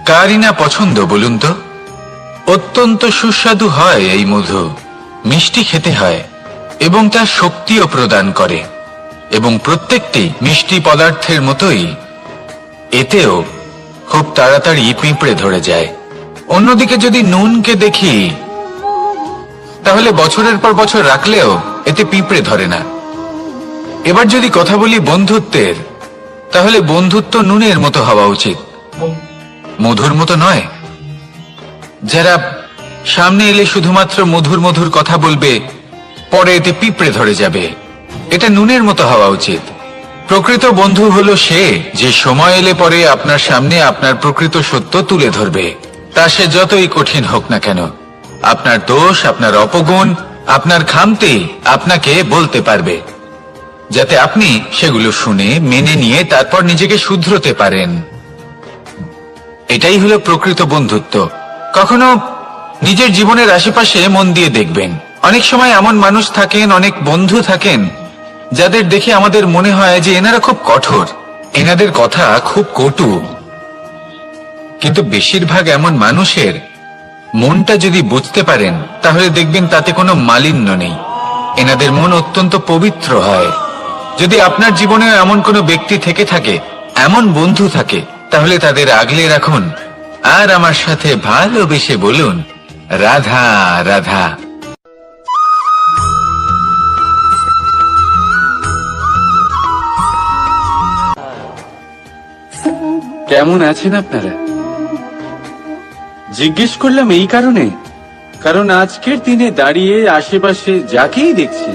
কারই না পছন্দ বলুন তো? অত্যন্ত সুস্বাদু হয় এই মধু, মিষ্টি খেতে হয় এবং তা শক্তিও প্রদান করে, এবং প্রত্যেকটি মিষ্টি পদার্থের মতোই এতেও খুব তাড়াতাড়ি পিঁপড়ে ধরে যায়। অন্যদিকে যদি নুনকে দেখি, তাহলে বছরের পর বছর রাখলেও এতে পিঁপড়ে ধরে না। এবার যদি কথা বলি বন্ধুত্বের, তাহলে বন্ধুত্ব নুনের মতো হওয়া উচিত, মধুর মতো নয়। যারা সামনে এলে শুধুমাত্র মধুর মধুর কথা বলবে, পরে এতে পিঁপড়ে ধরে যাবে, এটা নুনের মতো হওয়া উচিত। প্রকৃত বন্ধু হলো সে যে সময় এলে পরে আপনার সামনে আপনার প্রকৃত সত্য তুলে ধরবে, তা সে যতই কঠিন হোক না কেন। আপনার দোষ, আপনার অপগুণ, আপনার খামতি আপনাকে বলতে পারবে, যাতে আপনি সেগুলো শুনে মেনে নিয়ে তারপর নিজেকে শুধরোতে পারেন। এটাই হলো প্রকৃত বন্ধুত্ব। কখনো নিজের জীবনের আশেপাশে মন দিয়ে দেখবেন, অনেক সময় এমন মানুষ থাকেন, অনেক বন্ধু থাকেন, যাদের দেখে আমাদের মনে হয় যে এনারা খুব কঠোর, এনাদের কথা খুব কটু। কিন্তু বেশিরভাগ এমন মানুষের মনটা যদি বুঝতে পারেন, তাহলে দেখবেন তাতে কোনো মালিন্য নেই, এনাদের মন অত্যন্ত পবিত্র হয়। যদি আপনার জীবনে এমন কোনো ব্যক্তি থেকে থাকে, এমন বন্ধু থাকে, তাহলে তাদের আগলে রাখুন আর আমার সাথে ভালোবেসে বলুন, রাধা রাধা। কেমন আছেন আপনারা? জিজ্ঞেস করলাম এই কারণে, কারণ আজকের দিনে দাঁড়িয়ে আশেপাশে যাকেই দেখছি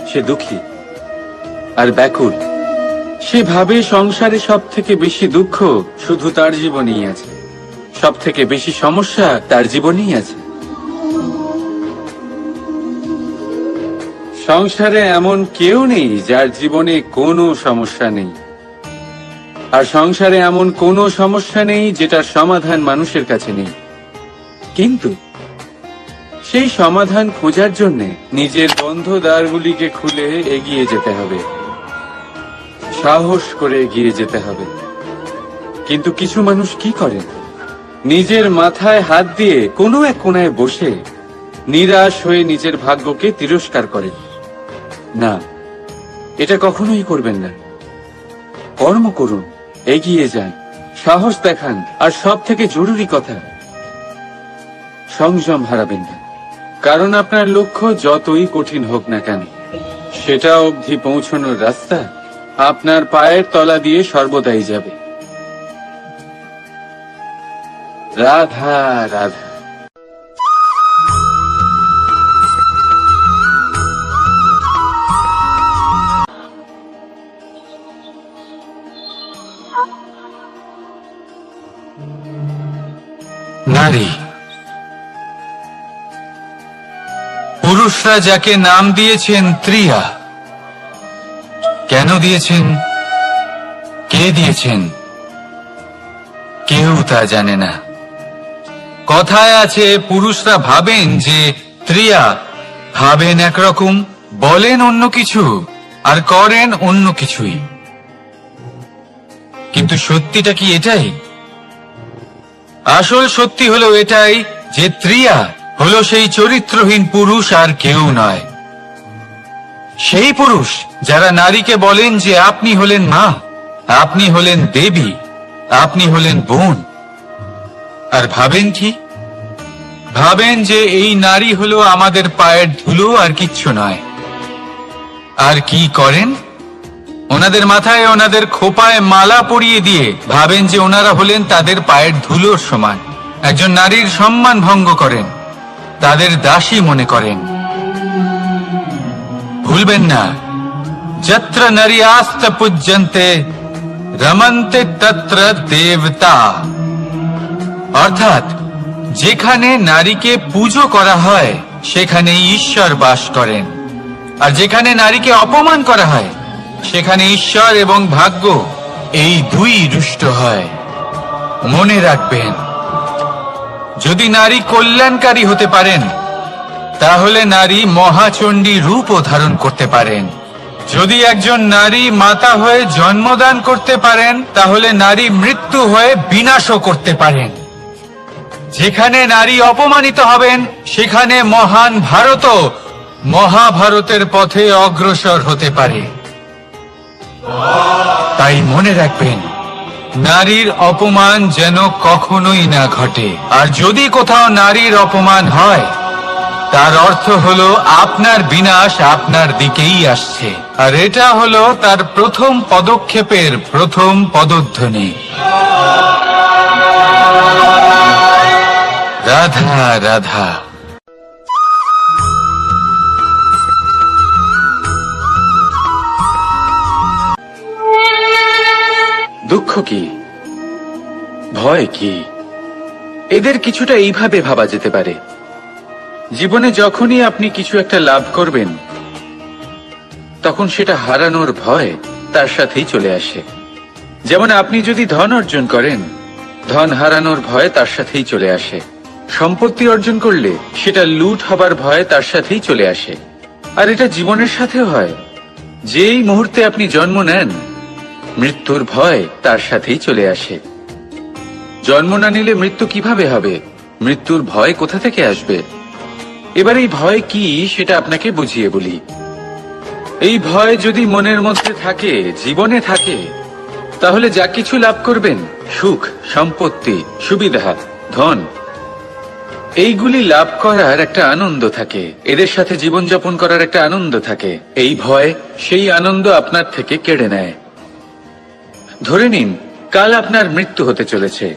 সে দুঃখী আর ব্যাকুল। সে ভাবে সংসারে সব থেকে বেশি দুঃখ শুধু তার জীবনেই আছে, সব থেকে বেশি সমস্যা তার জীবনেই আছে। সংসারে এমন কেউ নেই যার জীবনে কোনো সমস্যা নেই, আর সংসারে এমন কোনো সমস্যা নেই যেটার সমাধান মানুষের কাছে নেই। কিন্তু সেই সমাধান খোঁজার জন্য নিজের বন্ধ দ্বারগুলিকে খুলে এগিয়ে যেতে হবে, সাহস করে এগিয়ে যেতে হবে। কিন্তু কিছু মানুষ কি করেন, নিজের মাথায় হাত দিয়ে কোনো এক কোণায় বসে নিরাশ হয়ে নিজের ভাগ্যকে তিরস্কার করেন। না, এটা কখনোই করবেন না। কর্ম করুন, এগিয়ে যান, সাহস দেখান, আর সব থেকে জরুরি কথা, সংযম হারাবেন না। কারণ আপনার লক্ষ্য যতই কঠিন হোক না কেন, সেটা অবধি পৌঁছানোর রাস্তা আপনার পায়ের তলা দিয়ে সর্বদাই যাবে। রাধা রাধা। নারী, পুরুষরা যাকে নাম দিয়েছেন ত্রিয়া, কেন দিয়েছেন, কে দিয়েছেন, কেউ তা জানে না। কথায় আছে, পুরুষরা ভাবেন যে ত্রিয়া, ভাবেন একরকম, বলেন অন্য কিছু, আর করেন অন্য কিছুই। কিন্তু সত্যিটা কি এটাই? আসল সত্যি হলো এটাই যে ত্রিয়া হলো সেই চরিত্রহীন পুরুষ আর কেউ নয়। সেই পুরুষ যারা নারীকে বলেন যে আপনি হলেন মা, আপনি হলেন দেবী, আপনি হলেন বোন, আর ভাবেন কি? ভাবেন যে এই নারী হলো আমাদের পায়ের ধুলো আর কিচ্ছু নয়। আর কি করেন? ওনাদের মাথায়, ওনাদের খোপায় মালা পরিয়ে দিয়ে ভাবেন যে ওনারা হলেন তাদের পায়ের ধুলোর সমান। একজন নারীর সম্মান ভঙ্গ করেন, তাদের দাসী মনে করেন। ভুলবেন না, যত্র নারী আস্ত পূজ্যন্তে রমন্তে তত্র দেবতা। অর্থাৎ যেখানে নারীকে পুজো করা হয় সেখানে ঈশ্বর বাস করেন, আর যেখানে নারীকে অপমান করা হয় সেখানে ঈশ্বর এবং ভাগ্য এই দুই রুষ্ট হয়। মনে রাখবেন, যদি নারী কল্যাণকারী হতে পারেন, তাহলে নারী মহাচণ্ডী রূপও ধারণ করতে পারেন। যদি একজন নারী মাতা হয়ে জন্মদান করতে পারেন, তাহলে নারী মৃত্যু হয়ে বিনাশও করতে পারেন। যেখানে নারী অপমানিত হবেন, সেখানে মহান ভারতও মহাভারতের পথে অগ্রসর হতে পারে। তাই মনে রাখবেন, নারীর অপমান যেন কখনোই না ঘটে। আর যদি কোথাও নারীর অপমান হয়, তার অর্থ হলো আপনার বিনাশ আপনার দিকেই আসছে। আর এটা হলো তার প্রথম পদক্ষেপের প্রথম পদধ্বনি। রাধা রাধা। দুঃখ কি, ভয় কি, এদের কিছুটা এইভাবে ভাবা যেতে পারে। জীবনে যখনই আপনি কিছু একটা লাভ করবেন, তখন সেটা হারানোর ভয় তার সাথেই চলে আসে। যেমন আপনি যদি ধন অর্জন করেন, ধন হারানোর ভয় তার সাথেই চলে আসে। সম্পত্তি অর্জন করলে সেটা লুট হবার ভয় তার সাথেই চলে আসে। আর এটা জীবনের সাথেও হয়। যেই মুহূর্তে আপনি জন্ম নেন, মৃত্যুর ভয় তার সাথেই চলে আসে। জন্ম না নিলে মৃত্যু কিভাবে হবে? মৃত্যুর ভয় কোথা থেকে আসবে? এবার এই ভয় কি সেটা আপনাকে বুঝিয়ে বলি। এই ভয় যদি মনের মধ্যে থাকে, জীবনে থাকে, তাহলে যা কিছু লাভ করবেন, সুখ, সম্পত্তি, সুবিধা, ধন, এইগুলি লাভ করার একটা আনন্দ থাকে। এদের সাথে জীবনযাপন করার একটা আনন্দ থাকে। এই ভয় সেই আনন্দ আপনার থেকে কেড়ে নেয়। ধরে নিন কাল আপনার মৃত্যু হতে চলেছে।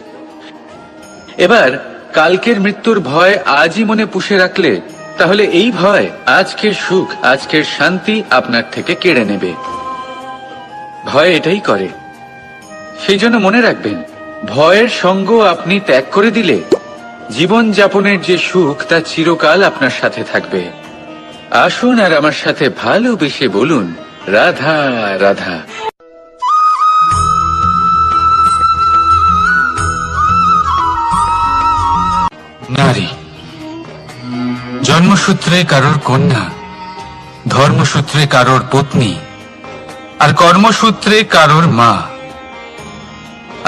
এবার কালকের মৃত্যুর ভয় আজই মনে পুষে রাখলে, তাহলে এই ভয় আজকের সুখ, আজকের শান্তি আপনার থেকে কেড়ে নেবে। ভয় এটাই করে। সেই জন্য মনে রাখবেন, ভয়ের সঙ্গ আপনি ত্যাগ করে দিলে জীবন যাপনের যে সুখ তা চিরকাল আপনার সাথে থাকবে। আসুন আর আমার সাথে ভালোবেসে বলুন, রাধা রাধা। নারী জন্মসূত্রে কারোর কন্যা, ধর্মসূত্রে কারোর পত্নী, আর কর্মসূত্রে কারোর মা।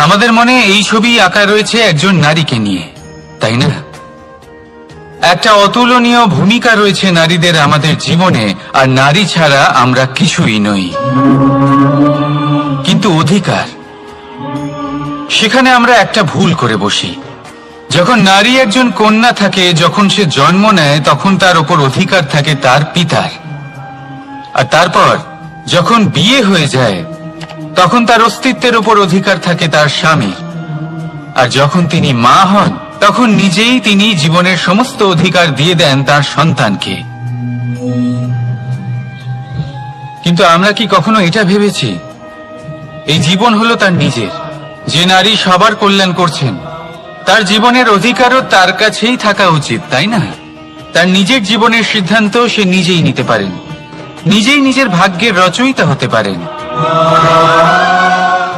আমাদের মনে এই ছবি আঁকা রয়েছে একজন নারীকে নিয়ে, তাই না? একটা অতুলনীয় ভূমিকা রয়েছে নারীদের আমাদের জীবনে, আর নারী ছাড়া আমরা কিছুই নই। কিন্তু অধিকার, সেখানে আমরা একটা ভুল করে বসি। যখন নারী একজন কন্যা থাকে, যখন সে জন্ম নেয়, তখন তার উপর অধিকার থাকে তার পিতার। আর তারপর যখন বিয়ে হয়ে যায়, তখন তার অস্তিত্বের উপর অধিকার থাকে তার স্বামীর। আর যখন তিনি মা হন, তখন নিজেই তিনি জীবনের সমস্ত অধিকার দিয়ে দেন তার সন্তানকে। কিন্তু আমরা কি কখনো এটা ভেবেছি, এই জীবন হলো তার নিজের? যে নারী সবার কল্যাণ করছেন, তার জীবনের অধিকারও তার কাছেই থাকা উচিত, তাই না? তার নিজের জীবনের সিদ্ধান্ত সে নিজেই নিতে পারেন, নিজেই নিজের ভাগ্যের রচয়িতা হতে পারেন।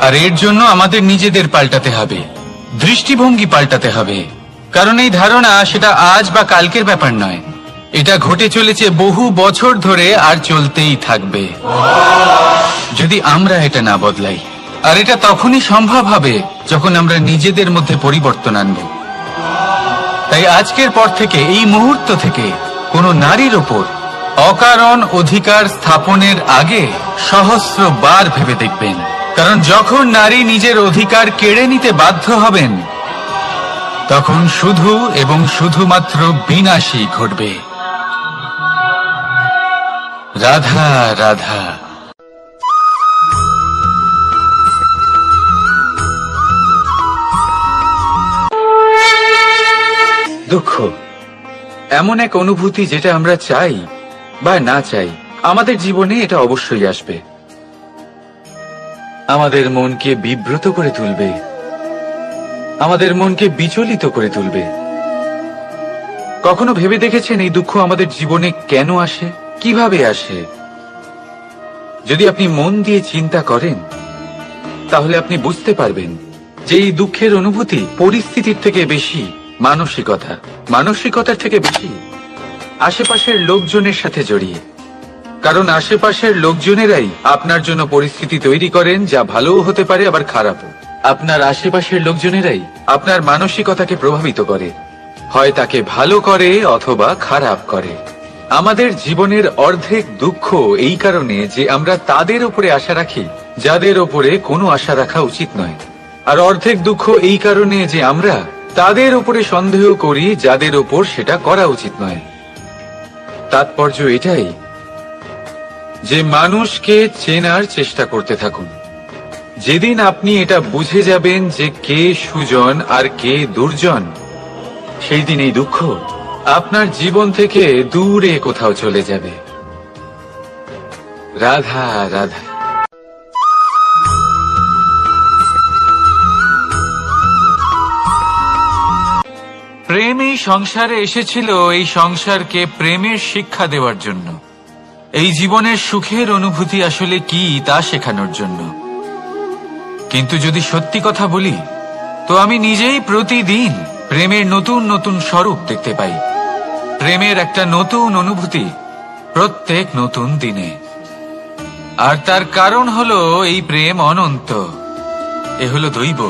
আর এর জন্য আমাদের নিজেদের পাল্টাতে হবে, দৃষ্টিভঙ্গি পাল্টাতে হবে। কারণ এই ধারণা সেটা আজ বা কালকের ব্যাপার নয়, এটা ঘটে চলেছে বহু বছর ধরে আর চলতেই থাকবে, যদি আমরা এটা না বদলাই। আর এটা তখনই সম্ভব হবে যখন আমরা নিজেদের মধ্যে পরিবর্তন আনব। তাই আজকের পর থেকে, এই মুহূর্ত থেকে, কোনো নারীর ওপর অকারণ অধিকার স্থাপনের আগে সহস্রবার ভেবে দেখবেন। কারণ যখন নারী নিজের অধিকার কেড়ে নিতে বাধ্য হবেন, তখন শুধু এবং শুধুমাত্র বিনাশই ঘটবে। রাধা রাধা। দুঃখ এমন এক অনুভূতি যেটা আমরা চাই বা না চাই, আমাদের জীবনে এটা অবশ্যই আসবে। আমাদের মনকে বিব্রত করে তুলবে, আমাদের মনকে বিচলিত করে তুলবে। কখনো ভেবে দেখেছেন এই দুঃখ আমাদের জীবনে কেন আসে, কিভাবে আসে? যদি আপনি মন দিয়ে চিন্তা করেন, তাহলে আপনি বুঝতে পারবেন যে এই দুঃখের অনুভূতি পরিস্থিতির থেকে বেশি মানসিকতার থেকে বেশি আশেপাশের লোকজনের সাথে জড়িয়ে। কারণ আশেপাশের লোকজনেরাই আপনার জন্য পরিস্থিতি তৈরি করেন, যা ভালোও হতে পারে আবার খারাপও। আপনার আশেপাশের লোকজনেরাই আপনার মানসিকতাকে প্রভাবিত করে, হয় তাকে ভালো করে অথবা খারাপ করে। আমাদের জীবনের অর্ধেক দুঃখ এই কারণে যে আমরা তাদের উপরে আশা রাখি যাদের উপরে কোনো আশা রাখা উচিত নয়, আর অর্ধেক দুঃখ এই কারণে যে আমরা তাদের উপরে সন্দেহ করি যাদের উপর সেটা করা উচিত নয়। তাৎপর্য এটাই যে মানুষকে চেনার চেষ্টা করতে থাকুন। যেদিন আপনি এটা বুঝে যাবেন যে কে সুজন আর কে দুর্জন, সেই দিন এই দুঃখ আপনার জীবন থেকে দূরে কোথাও চলে যাবে। রাধা রাধা। প্রেম এই সংসারে এসেছিল এই সংসারকে প্রেমের শিক্ষা দেওয়ার জন্য, এই জীবনের সুখের অনুভূতি আসলে কি তা শেখানোর জন্য। কিন্তু যদি সত্যি কথা বলি, তো আমি নিজেই প্রতিদিন প্রেমের নতুন নতুন স্বরূপ দেখতে পাই, প্রেমের একটা নতুন অনুভূতি প্রত্যেক নতুন দিনে। আর তার কারণ হলো এই প্রেম অনন্ত, এ হলো দৈব।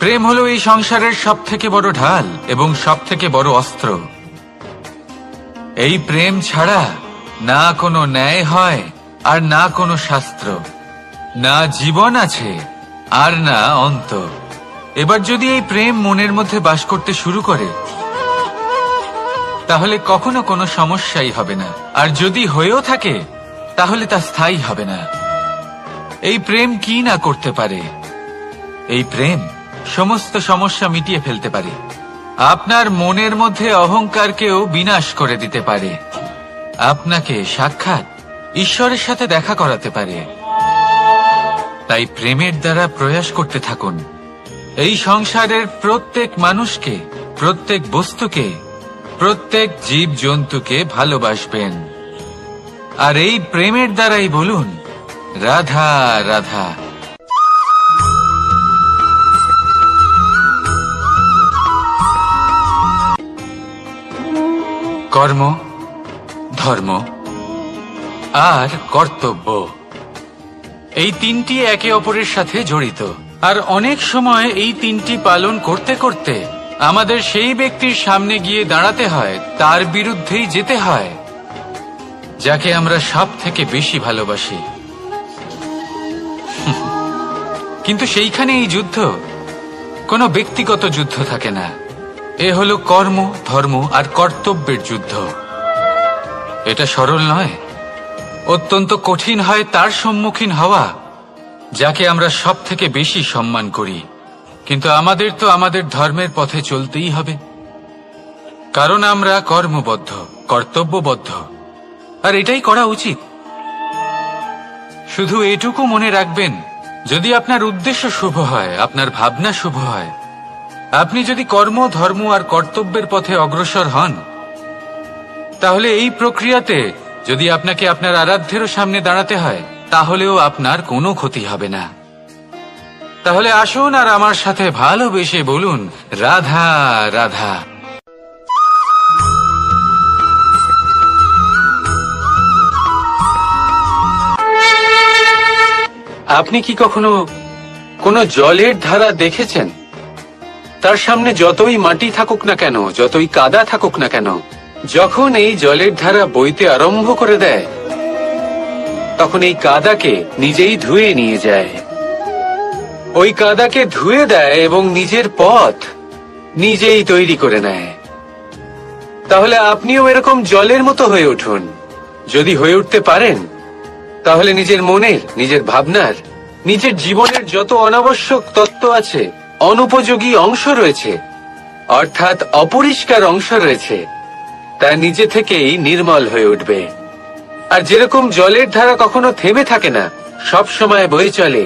প্রেম হলো এই সংসারের সব থেকে বড় ঢাল এবং সব থেকে বড় অস্ত্র। এই প্রেম ছাড়া না কোনো ন্যায় হয় আর না কোনো শাস্ত্র, না জীবন আছে আর না অন্ত। এবার যদি এই প্রেম মনের মধ্যে বাস করতে শুরু করে, তাহলে কখনো কোনো সমস্যাই হবে না, আর যদি হয়েও থাকে তাহলে তা স্থায়ী হবে না। এই প্রেম কি না করতে পারে? এই প্রেম সমস্ত সমস্যা মিটিয়ে ফেলতে পারে, আপনার মনের মধ্যে অহংকারকেও বিনাশ করে দিতে পারে, আপনাকে সাক্ষাৎ ঈশ্বরের সাথে দেখা করাতে পারে। তাই প্রেমের দ্বারা প্রয়াস করতে থাকুন এই সংসারের প্রত্যেক মানুষকে, প্রত্যেক বস্তুকে, প্রত্যেক জীব জন্তুকে ভালোবাসবেন। আর এই প্রেমের দ্বারাই বলুন রাধা রাধা। কর্ম, ধর্ম আর কর্তব্য, এই তিনটি একে অপরের সাথে জড়িত। আর অনেক সময় এই তিনটি পালন করতে করতে আমাদের সেই ব্যক্তির সামনে গিয়ে দাঁড়াতে হয়, তার বিরুদ্ধেই যেতে হয় যাকে আমরা সব থেকে বেশি ভালোবাসি। কিন্তু সেইখানে এই যুদ্ধ কোনো ব্যক্তিগত যুদ্ধ থাকে না, এ হলো কর্ম, ধর্ম আর কর্তব্যের যুদ্ধ। এটা সরল নয়, অত্যন্ত কঠিন হয় তার সম্মুখীন হওয়া যাকে আমরা সব থেকে বেশি সম্মান করি। কিন্তু আমাদের তো আমাদের ধর্মের পথে চলতেই হবে, কারণ আমরা কর্মবদ্ধ, কর্তব্যবদ্ধ, আর এটাই করা উচিত। শুধু এটুকু মনে রাখবেন, যদি আপনার উদ্দেশ্য শুভ হয়, আপনার ভাবনা শুভ হয়, আপনি যদি কর্ম, ধর্ম আর কর্তব্যের পথে অগ্রসর হন, তাহলে এই প্রক্রিয়াতে যদি আপনাকে আপনার আরাধ্যেরও সামনে দাঁড়াতে হয়, তাহলেও আপনার কোনো ক্ষতি হবে না। তাহলে আসুন আর আমার সাথে ভালোবেসে বলুন রাধা রাধা। আপনি কি কখনো কোনো জলের ধারা দেখেছেন? তার সামনে যতই মাটি থাকুক না কেন, যতই কাদা থাকুক না কেন, যখন এই জলের ধারা বইতে আরম্ভ করে দেয়, তখন এই কাদাকে নিজেই ধুয়ে নিয়ে যায়। ওই কাদাকে ধুয়ে দেয় এবং নিজের পথ নিজেই তৈরি করে নেয়। তাহলে আপনিও এরকম জলের মতো হয়ে উঠুন। যদি হয়ে উঠতে পারেন, তাহলে নিজের মনের, নিজের ভাবনার, নিজের জীবনের যত অনাবশ্যক তত্ত্ব আছে, অনুপযোগী অংশ রয়েছে, অর্থাৎ অপরিষ্কার অংশ রয়েছে, তা নিজে থেকেই নির্মল হয়ে উঠবে। আর যেরকম জলের ধারা কখনো থেমে থাকে না, সব সময় বয়ে চলে,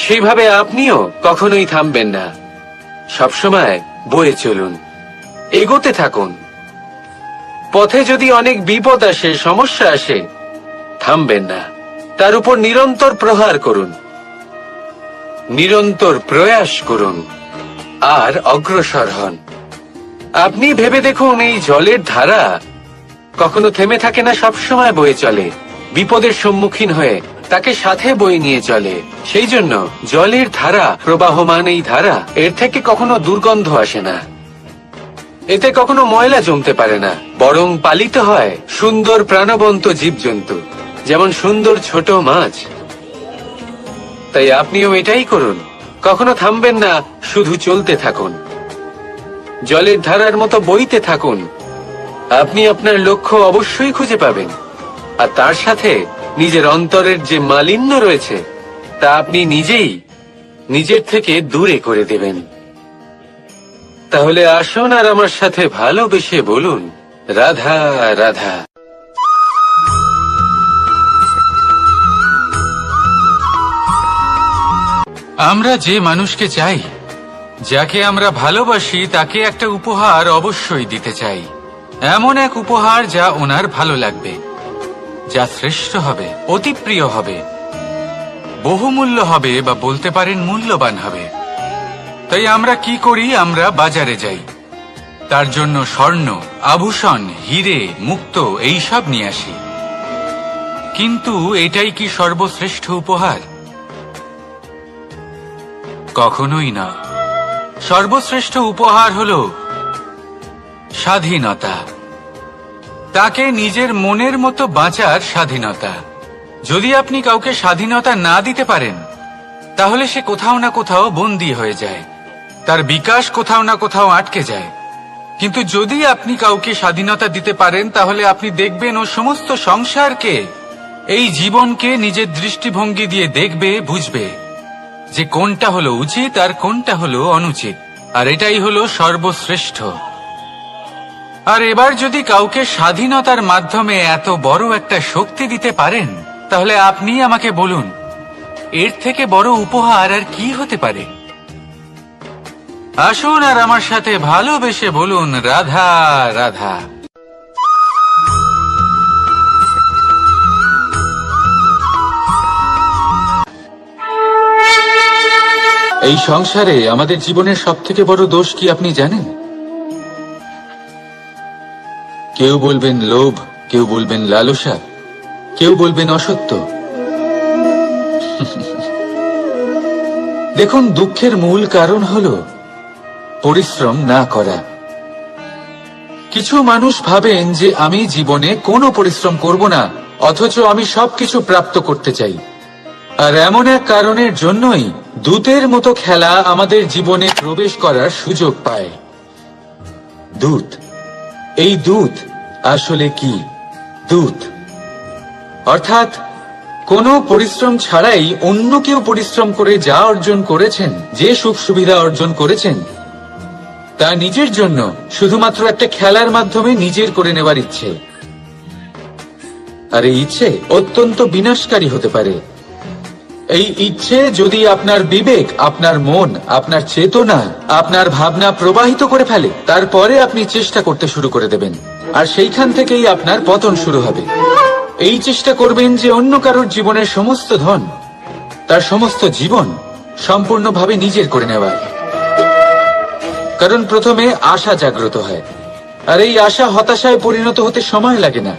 সেইভাবে আপনিও কখনোই থামবেন না। সবসময় বয়ে চলুন, এগোতে থাকুন। পথে যদি অনেক বিপদ আসে, সমস্যা আসে, থামবেন না, তার উপর নিরন্তর প্রহার করুন, নিরন্তর প্রয়াস করুন আর অগ্রসর হন। আপনি ভেবে দেখুন, এই জলের ধারা কখনো থেমে থাকে না, সবসময় বয়ে চলে। বিপদের সম্মুখীন হয়ে তাকে সাথে বয়ে নিয়ে চলে। সেই জন্য জলের ধারা, প্রবাহমান এই ধারা, এর থেকে কখনো দুর্গন্ধ আসে না, এতে কখনো ময়লা জমতে পারে না, বরং পালিত হয় সুন্দর প্রাণবন্ত জীবজন্তু, যেমন সুন্দর ছোট মাছ। তাই আপনিও এটাই করুন, কখনো থামবেন না, শুধু চলতে থাকুন, জলের ধারার মতো বইতে থাকুন। আপনি আপনার লক্ষ্য অবশ্যই খুঁজে পাবেন, আর তার সাথে নিজের অন্তরের যে মালিন্য রয়েছে তা আপনি নিজেই নিজের থেকে দূরে করে দেবেন। তাহলে আসুন আর আমার সাথে ভালোবেসে বলুন, রাধা রাধা। আমরা যে মানুষকে চাই, যাকে আমরা ভালোবাসি, তাকে একটা উপহার অবশ্যই দিতে চাই। এমন এক উপহার যা ওনার ভালো লাগবে, যা শ্রেষ্ঠ হবে, অতি প্রিয় হবে, বহুমূল্য হবে, বা বলতে পারেন মূল্যবান হবে। তাই আমরা কি করি? আমরা বাজারে যাই, তার জন্য স্বর্ণ, আভূষণ, হিরে, মুক্ত এইসব নিয়ে আসি। কিন্তু এটাই কি সর্বশ্রেষ্ঠ উপহার? কখনোই না। সর্বশ্রেষ্ঠ উপহার হলো স্বাধীনতা, তাকে নিজের মনের মতো বাঁচার স্বাধীনতা। যদি আপনি কাউকে স্বাধীনতা না দিতে পারেন, তাহলে সে কোথাও না কোথাও বন্দী হয়ে যায়, তার বিকাশ কোথাও না কোথাও আটকে যায়। কিন্তু যদি আপনি কাউকে স্বাধীনতা দিতে পারেন, তাহলে আপনি দেখবেন ও সমস্ত সংসারকে, এই জীবনকে নিজের দৃষ্টিভঙ্গি দিয়ে দেখবে, বুঝবে যে কোনটা হলো উচিত আর কোনটা হলো অনুচিত, আর এটাই হলো সর্বশ্রেষ্ঠ। আর এবার যদি কাউকে স্বাধীনতার মাধ্যমে এত বড় একটা শক্তি দিতে পারেন, তাহলে আপনি আমাকে বলুন, এর থেকে বড় উপহার আর কি হতে পারে? আসুন আর আমার সাথে ভালোবেসে বলুন, রাধা রাধা। এই সংসারে আমাদের জীবনের সবথেকে বড় দোষ কি আপনি জানেন? কেউ বলবেন লোভ, কেউ বলবেন লালসা, কেউ বলবেন অসত্য। দেখুন, দুঃখের মূল কারণ হলো পরিশ্রম না করা। কিছু মানুষ ভাবেন যে আমি জীবনে কোনো পরিশ্রম করব না, অথচ আমি সবকিছু প্রাপ্ত করতে চাই। আর এমন এক কারণের জন্যই দূতের মতো খেলা আমাদের জীবনে প্রবেশ করার সুযোগ পায়। দূত। এই দূত আসলে কি? দূত অর্থাৎ কোনো পরিশ্রম ছাড়াই অন্য কেউ পরিশ্রম করে যা অর্জন করেছেন, যে সুখ সুবিধা অর্জন করেছেন, তা নিজের জন্য শুধুমাত্র একটা খেলার মাধ্যমে নিজের করে নেবার ইচ্ছে। আর এই ইচ্ছে অত্যন্ত বিনাশকারী হতে পারে। এই ইচ্ছে যদি আপনার বিবেক, আপনার মন, আপনার চেতনা, আপনার ভাবনা প্রবাহিত করে ফেলে, তারপরে আপনি চেষ্টা করতে শুরু করে দেবেন, আর সেইখান থেকেই আপনার পতন শুরু হবে। এই চেষ্টা করবেন যে অন্য কারোর জীবনের সমস্ত ধন, তার সমস্ত জীবন সম্পূর্ণভাবে নিজের করে নেওয়া। কারণ প্রথমে আশা জাগ্রত হয়, আর এই আশা হতাশায় পরিণত হতে সময় লাগে না।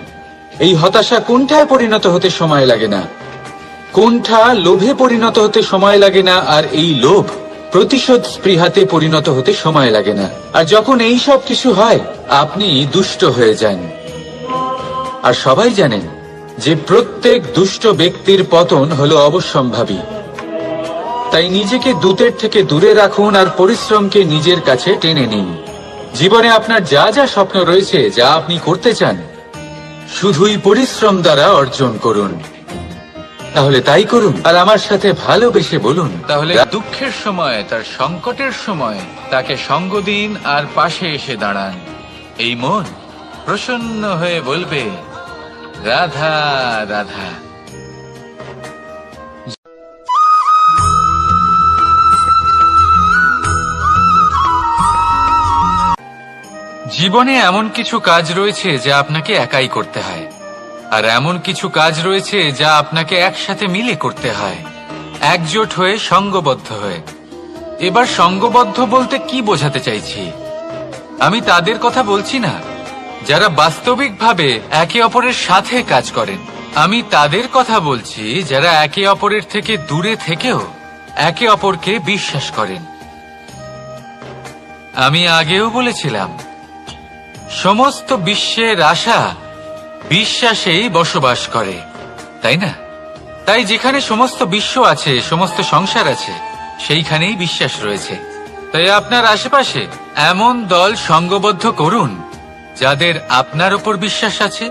এই হতাশা কুণ্ঠায় পরিণত হতে সময় লাগে না, কুণ্ঠা লোভে পরিণত হতে সময় লাগে না, আর এই লোভ প্রতিশোধ স্পৃহাতে পরিণত হতে সময় লাগে না। আর যখন এই সব কিছু হয়, আপনি দুষ্ট হয়ে যান। আর সবাই জানেন যে প্রত্যেক দুষ্ট ব্যক্তির পতন হলো অবশ্যম্ভাবী। তাই নিজেকে দূতের থেকে দূরে রাখুন আর পরিশ্রমকে নিজের কাছে টেনে নিন। জীবনে আপনার যা যা স্বপ্ন রয়েছে, যা আপনি করতে চান, শুধুই পরিশ্রম দ্বারা অর্জন করুন। তাহলে তাই করুন, আর আমার সাথে ভালোবেসে বলুন, তাহলে দুঃখের সময়, তার সংকটের সময় তাকে সঙ্গ দিন আর পাশে এসে দাঁড়ান। এই মন প্রসন্ন হয়ে বলবে, রাধা রাধা। জীবনে এমন কিছু কাজ রয়েছে যা আপনাকে একাই করতে হয়, আর এমন কিছু কাজ রয়েছে যা আপনাকে একসাথে মিলে করতে হয়, একজোট হয়ে, সঙ্গবদ্ধ হয়ে। এবার সঙ্গবদ্ধ বলতে কি বোঝাতে চাইছি? আমি তাদের কথা বলছি না যারা বাস্তবিকভাবে একে অপরের সাথে কাজ করেন, আমি তাদের কথা বলছি যারা একে অপরের থেকে দূরে থেকেও একে অপরকে বিশ্বাস করেন। আমি আগেও বলেছিলাম, সমস্ত বিশ্বের আশা বিশ্বাসেই বসবাস করে, তাই না? তাই যেখানে সমস্ত বিশ্ব আছে, সমস্ত সংসার আছে, সেইখানেই বিশ্বাস রয়েছে। তাই আপনার আশেপাশে এমন দল সঙ্গবদ্ধ করুন যাদের আপনার উপর বিশ্বাস আছে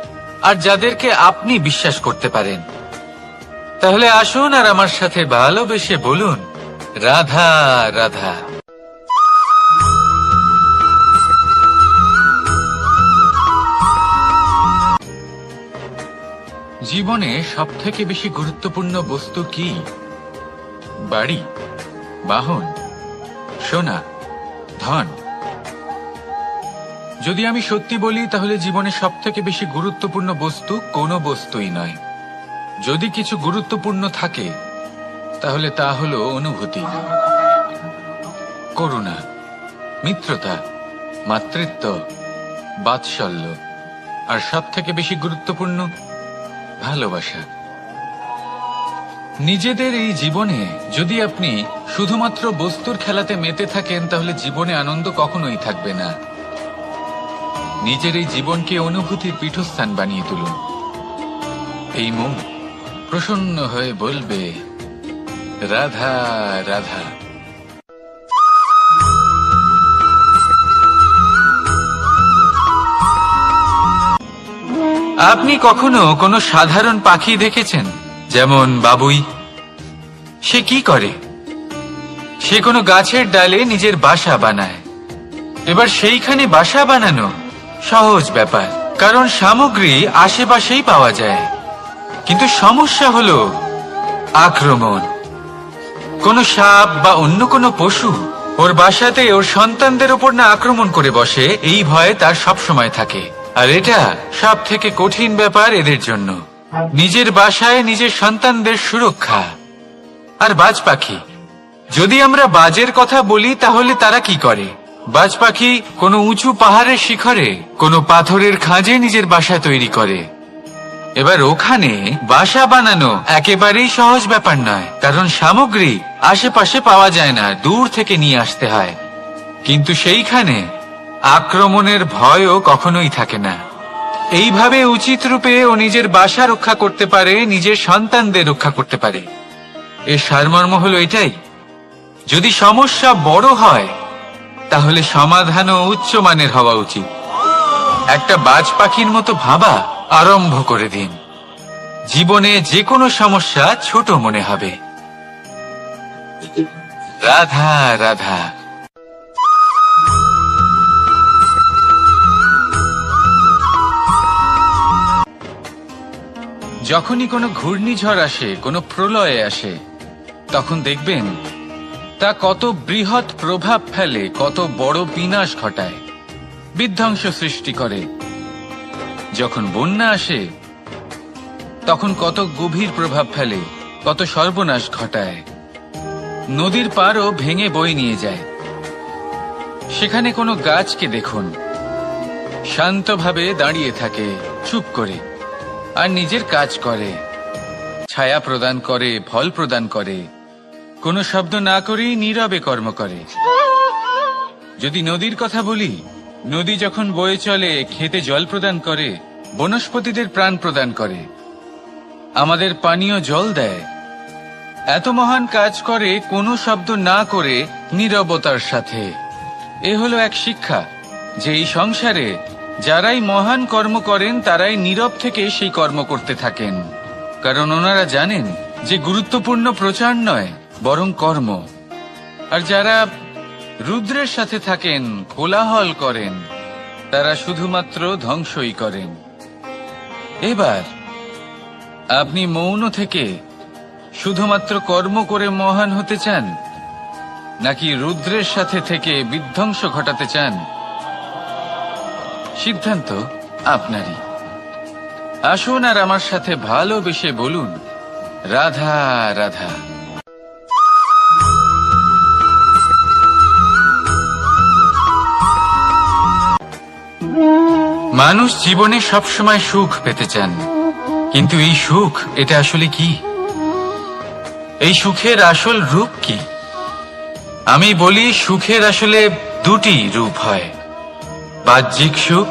আর যাদেরকে আপনি বিশ্বাস করতে পারেন। তাহলে আসুন আর আমার সাথে ভালোবেসে বলুন, রাধা রাধা। জীবনে সবথেকে বেশি গুরুত্বপূর্ণ বস্তু কি? বাড়ি, বাহন, সোনা, ধন। যদি আমি সত্যি বলি তাহলে জীবনে সবথেকে বেশি গুরুত্বপূর্ণ বস্তু কোনো বস্তুই নয়। যদি কিছু গুরুত্বপূর্ণ থাকে তাহলে তা হলো অনুভূতি, করুণা, মিত্রতা, মাতৃত্ব, বাৎসল্য, আর সবথেকে বেশি গুরুত্বপূর্ণ ভালোবাসা। নিজেদের এই জীবনে যদি আপনি শুধুমাত্র বস্তুর খেলাতে মেতে থাকেন তাহলে জীবনে আনন্দ কখনোই থাকবে না। নিজের এই জীবনকে অনুভূতির পীঠস্থান বানিয়ে তুলুন। এই মন প্রসন্ন হয়ে বলবে, রাধা রাধা। আপনি কখনো কোনো সাধারণ পাখি দেখেছেন? যেমন বাবুই। সে কি করে? সে কোনো গাছের ডালে নিজের বাসা বানায়। এবার সেইখানে বাসা বানানো সহজ ব্যাপার, কারণ সামগ্রী আশেপাশেই পাওয়া যায়। কিন্তু সমস্যা হলো আক্রমণ। কোনো সাপ বা অন্য কোনো পশু ওর বাসাতে ওর সন্তানদের উপর না আক্রমণ করে বসে, এই ভয়ে তার সব সময় থাকে। আর এটা সব থেকে কঠিন ব্যাপার এদের জন্য, নিজের বাসায় নিজের সন্তানদের সুরক্ষা। আর বাজ পাখি, যদি আমরা বাজের কথা বলি তাহলে তারা কি করে? বাজ পাখি কোনো উঁচু পাহাড়ের শিখরে, কোনো পাথরের খাঁজে নিজের বাসা তৈরি করে। এবার ওখানে বাসা বানানো একেবারেই সহজ ব্যাপার নয়, কারণ সামগ্রী আশেপাশে পাওয়া যায় না, দূর থেকে নিয়ে আসতে হয়। কিন্তু সেইখানে আক্রমণের ভয়ও কখনোই থাকে না। এইভাবে উচিত রূপে ও নিজের বাসা রক্ষা করতে পারে, নিজের সন্তানদের রক্ষা করতে পারে। এর সারমর্ম হলো এটাই, যদি সমস্যা বড় হয় তাহলে সমাধানও উচ্চমানের হওয়া উচিত। একটা বাজ পাখির মতো ভাবা আরম্ভ করে দিন। জীবনে যে কোনো সমস্যা ছোট মনে হবে। রাধা রাধা। যখনই কোনো ঘূর্ণিঝড় আসে, কোনো প্রলয় আসে, তখন দেখবেন তা কত বৃহৎ প্রভাব ফেলে, কত বড় বিনাশ ঘটায়, বিধ্বংস সৃষ্টি করে। যখন বন্যা আসে তখন কত গভীর প্রভাব ফেলে, কত সর্বনাশ ঘটায়। নদীর পাড়ও ভেঙে বয়ে নিয়ে যায়। সেখানে কোনো গাছকে দেখুন, শান্তভাবে দাঁড়িয়ে থাকে, চুপ করে, আর নিজের কাজ করে, ছায়া প্রদান করে, ফল প্রদান করে, কোনো শব্দ না করেই নীরবে কর্ম করে। যদি নদীর কথা বলি, নদী যখন বয়ে চলে খেতে জল প্রদান করে, বনস্পতিদের প্রাণ প্রদান করে, আমাদের পানীয় জল দেয়। এত মহান কাজ করে কোনো শব্দ না করে, নীরবতার সাথে। এ হলো এক শিক্ষা যে এই সংসারে যারাই মহান কর্ম করেন তারাই নীরব থেকে সেই কর্ম করতে থাকেন, কারণ ওনারা জানেন যে গুরুত্বপূর্ণ প্রচার নয় বরং কর্ম। আর যারা রুদ্রের সাথে থাকেন, কোলাহল করেন, তারা শুধুমাত্র ধ্বংসই করেন। এবার আপনি মৌন থেকে শুধুমাত্র কর্ম করে মহান হতে চান, নাকি রুদ্রের সাথে থেকে বিধ্বংস ঘটাতে চান? সিদ্ধান্ত আপনারই। আসুন আর আমার সাথে ভালোবেসে বলুন, রাধা রাধা। মানুষ জীবনে সবসময় সুখ পেতে চান, কিন্তু এই সুখ, এটা আসলে কি? এই সুখের আসল রূপ কি? আমি বলি, সুখের আসলে দুটি রূপ হয়, বাহ্যিক সুখ,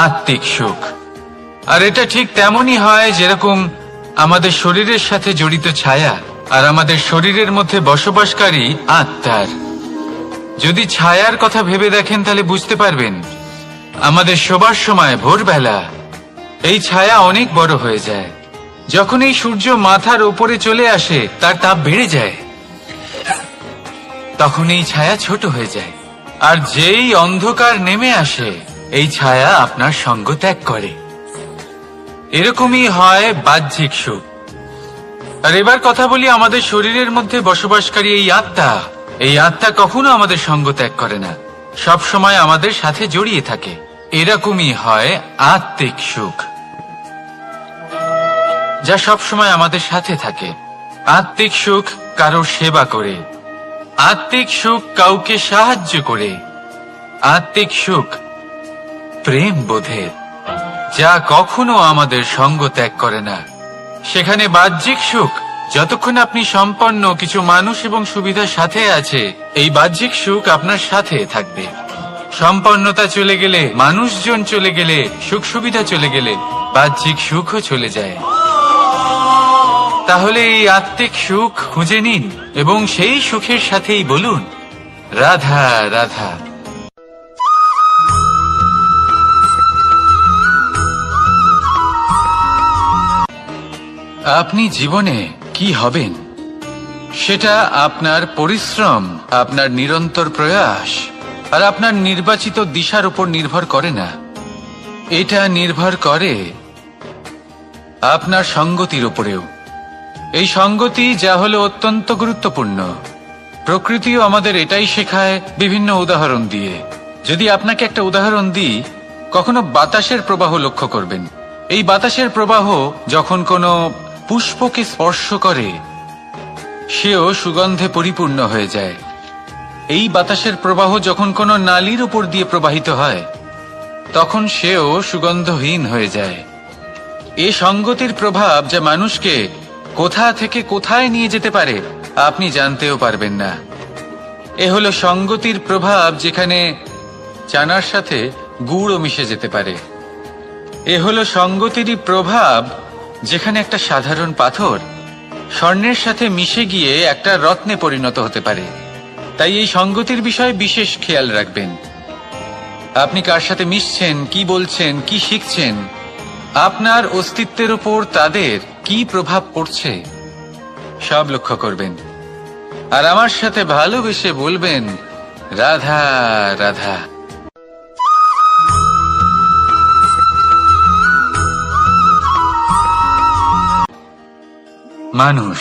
আত্মিক সুখ। আর এটা ঠিক তেমনই হয় যেরকম আমাদের শরীরের সাথে জড়িত ছায়া আর আমাদের শরীরের মধ্যে বসবাসকারী আত্মার। যদি ছায়ার কথা ভেবে দেখেন তাহলে বুঝতে পারবেন, আমাদের শোবার সময় ভোরবেলা এই ছায়া অনেক বড় হয়ে যায়। যখন এই সূর্য মাথার ওপরে চলে আসে, তার তাপ বেড়ে যায়, তখন এই ছায়া ছোট হয়ে যায়। আর যেই অন্ধকার নেমে আসে, এই ছায়া আপনার সঙ্গ ত্যাগ করে। এরকমই হয় বাহ্যিক সুখ। আর এবার কথা বলি আমাদের শরীরের মধ্যে বসবাসকারী এই আত্মা। এই আত্মা কখনো আমাদের সঙ্গ ত্যাগ করে না, সব সময় আমাদের সাথে জড়িয়ে থাকে। এরকমই হয় আত্মিক সুখ, যা সব সময় আমাদের সাথে থাকে। আত্মিক সুখ কারোর সেবা করে, আত্মিক সুখ কাউকে সাহায্য করে, আত্মিক সুখ প্রেম বোধের, যা কখনো আমাদের সঙ্গ ত্যাগ করে না। সেখানে বাহ্যিক সুখ, যতক্ষণ আপনি সম্পন্ন কিছু মানুষ এবং সুবিধার সাথে আছে, এই বাহ্যিক সুখ আপনার সাথে থাকবে। সম্পন্নতা চলে গেলে, মানুষজন চলে গেলে, সুখ সুবিধা চলে গেলে, বাহ্যিক সুখও চলে যায়। তাহলে এই আত্মিক সুখ খুঁজে নিন এবং সেই সুখের সাথেই বলুন, রাধা রাধা। আপনি জীবনে কি হবেন, সেটা আপনার পরিশ্রম, আপনার নিরন্তর প্রয়াস আর আপনার নির্বাচিত দিশার উপর নির্ভর করে না। এটা নির্ভর করে আপনার সঙ্গতির উপরেও। এই সঙ্গতি যা হলো অত্যন্ত গুরুত্বপূর্ণ। প্রকৃতিও আমাদের এটাই শেখায় বিভিন্ন উদাহরণ দিয়ে। যদি আপনাকে একটা উদাহরণ দিই, কখনো বাতাসের প্রবাহ লক্ষ্য করবেন। এই বাতাসের প্রবাহ যখন কোনো পুষ্পকে স্পর্শ করে, সেও সুগন্ধে পরিপূর্ণ হয়ে যায়। এই বাতাসের প্রবাহ যখন কোনো নালীর উপর দিয়ে প্রবাহিত হয়, তখন সেও সুগন্ধহীন হয়ে যায়। এই সঙ্গতির প্রভাব যা মানুষকে কোথা থেকে কোথায় নিয়ে যেতে পারে, আপনি জানতেও পারবেন না। এ হলো সঙ্গতির প্রভাব, যেখানে চানার সাথে গুড়ও মিশে যেতে পারে। এ হলো সঙ্গতিরই প্রভাব, যেখানে একটা সাধারণ পাথর স্বর্ণের সাথে মিশে গিয়ে একটা রত্নে পরিণত হতে পারে। তাই এই সঙ্গতির বিষয়ে বিশেষ খেয়াল রাখবেন। আপনি কার সাথে মিশছেন, কি বলছেন, কি শিখছেন, আপনার অস্তিত্বের উপর তাদের কি প্রভাব পড়ছে, সব লক্ষ্য করবেন। আর আমার সাথে ভালোবেসে বলবেন, রাধা রাধা। মানুষ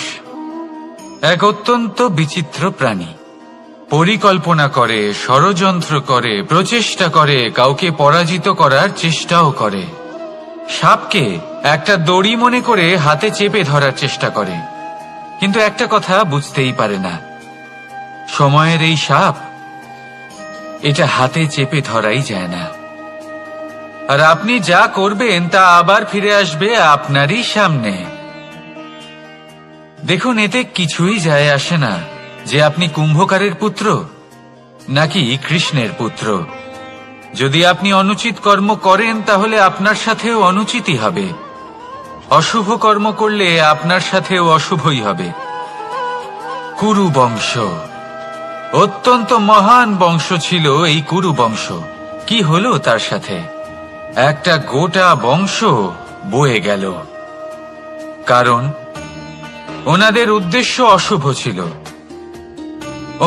এক অত্যন্ত বিচিত্র প্রাণী। পরিকল্পনা করে, ষড়যন্ত্র করে, প্রচেষ্টা করে, কাউকে পরাজিত করার চেষ্টাও করে। সাপকে একটা দড়ি মনে করে হাতে চেপে ধরার চেষ্টা করে, কিন্তু একটা কথা বুঝতেই পারে না, সময়ের এই সাপ, এটা হাতে চেপে ধরাই যায় না। আর আপনি যা করবেন তা আবার ফিরে আসবে আপনারই সামনে। দেখুন, এতে কিছুই যায় আসে না যে আপনি কুম্ভকারের পুত্র নাকি কৃষ্ণের পুত্র। যদি আপনি অনুচিত কর্ম করেন, তাহলে আপনার সাথেও অনুচিতই হবে। অশুভ কর্ম করলে আপনার সাথেও অশুভই হবে। কুরু বংশ অত্যন্ত মহান বংশ ছিল। এই কুরু বংশ কি হলো তার সাথে? একটা গোটা বংশ বয়ে গেল, কারণ ওনাদের উদ্দেশ্য অশুভ ছিল।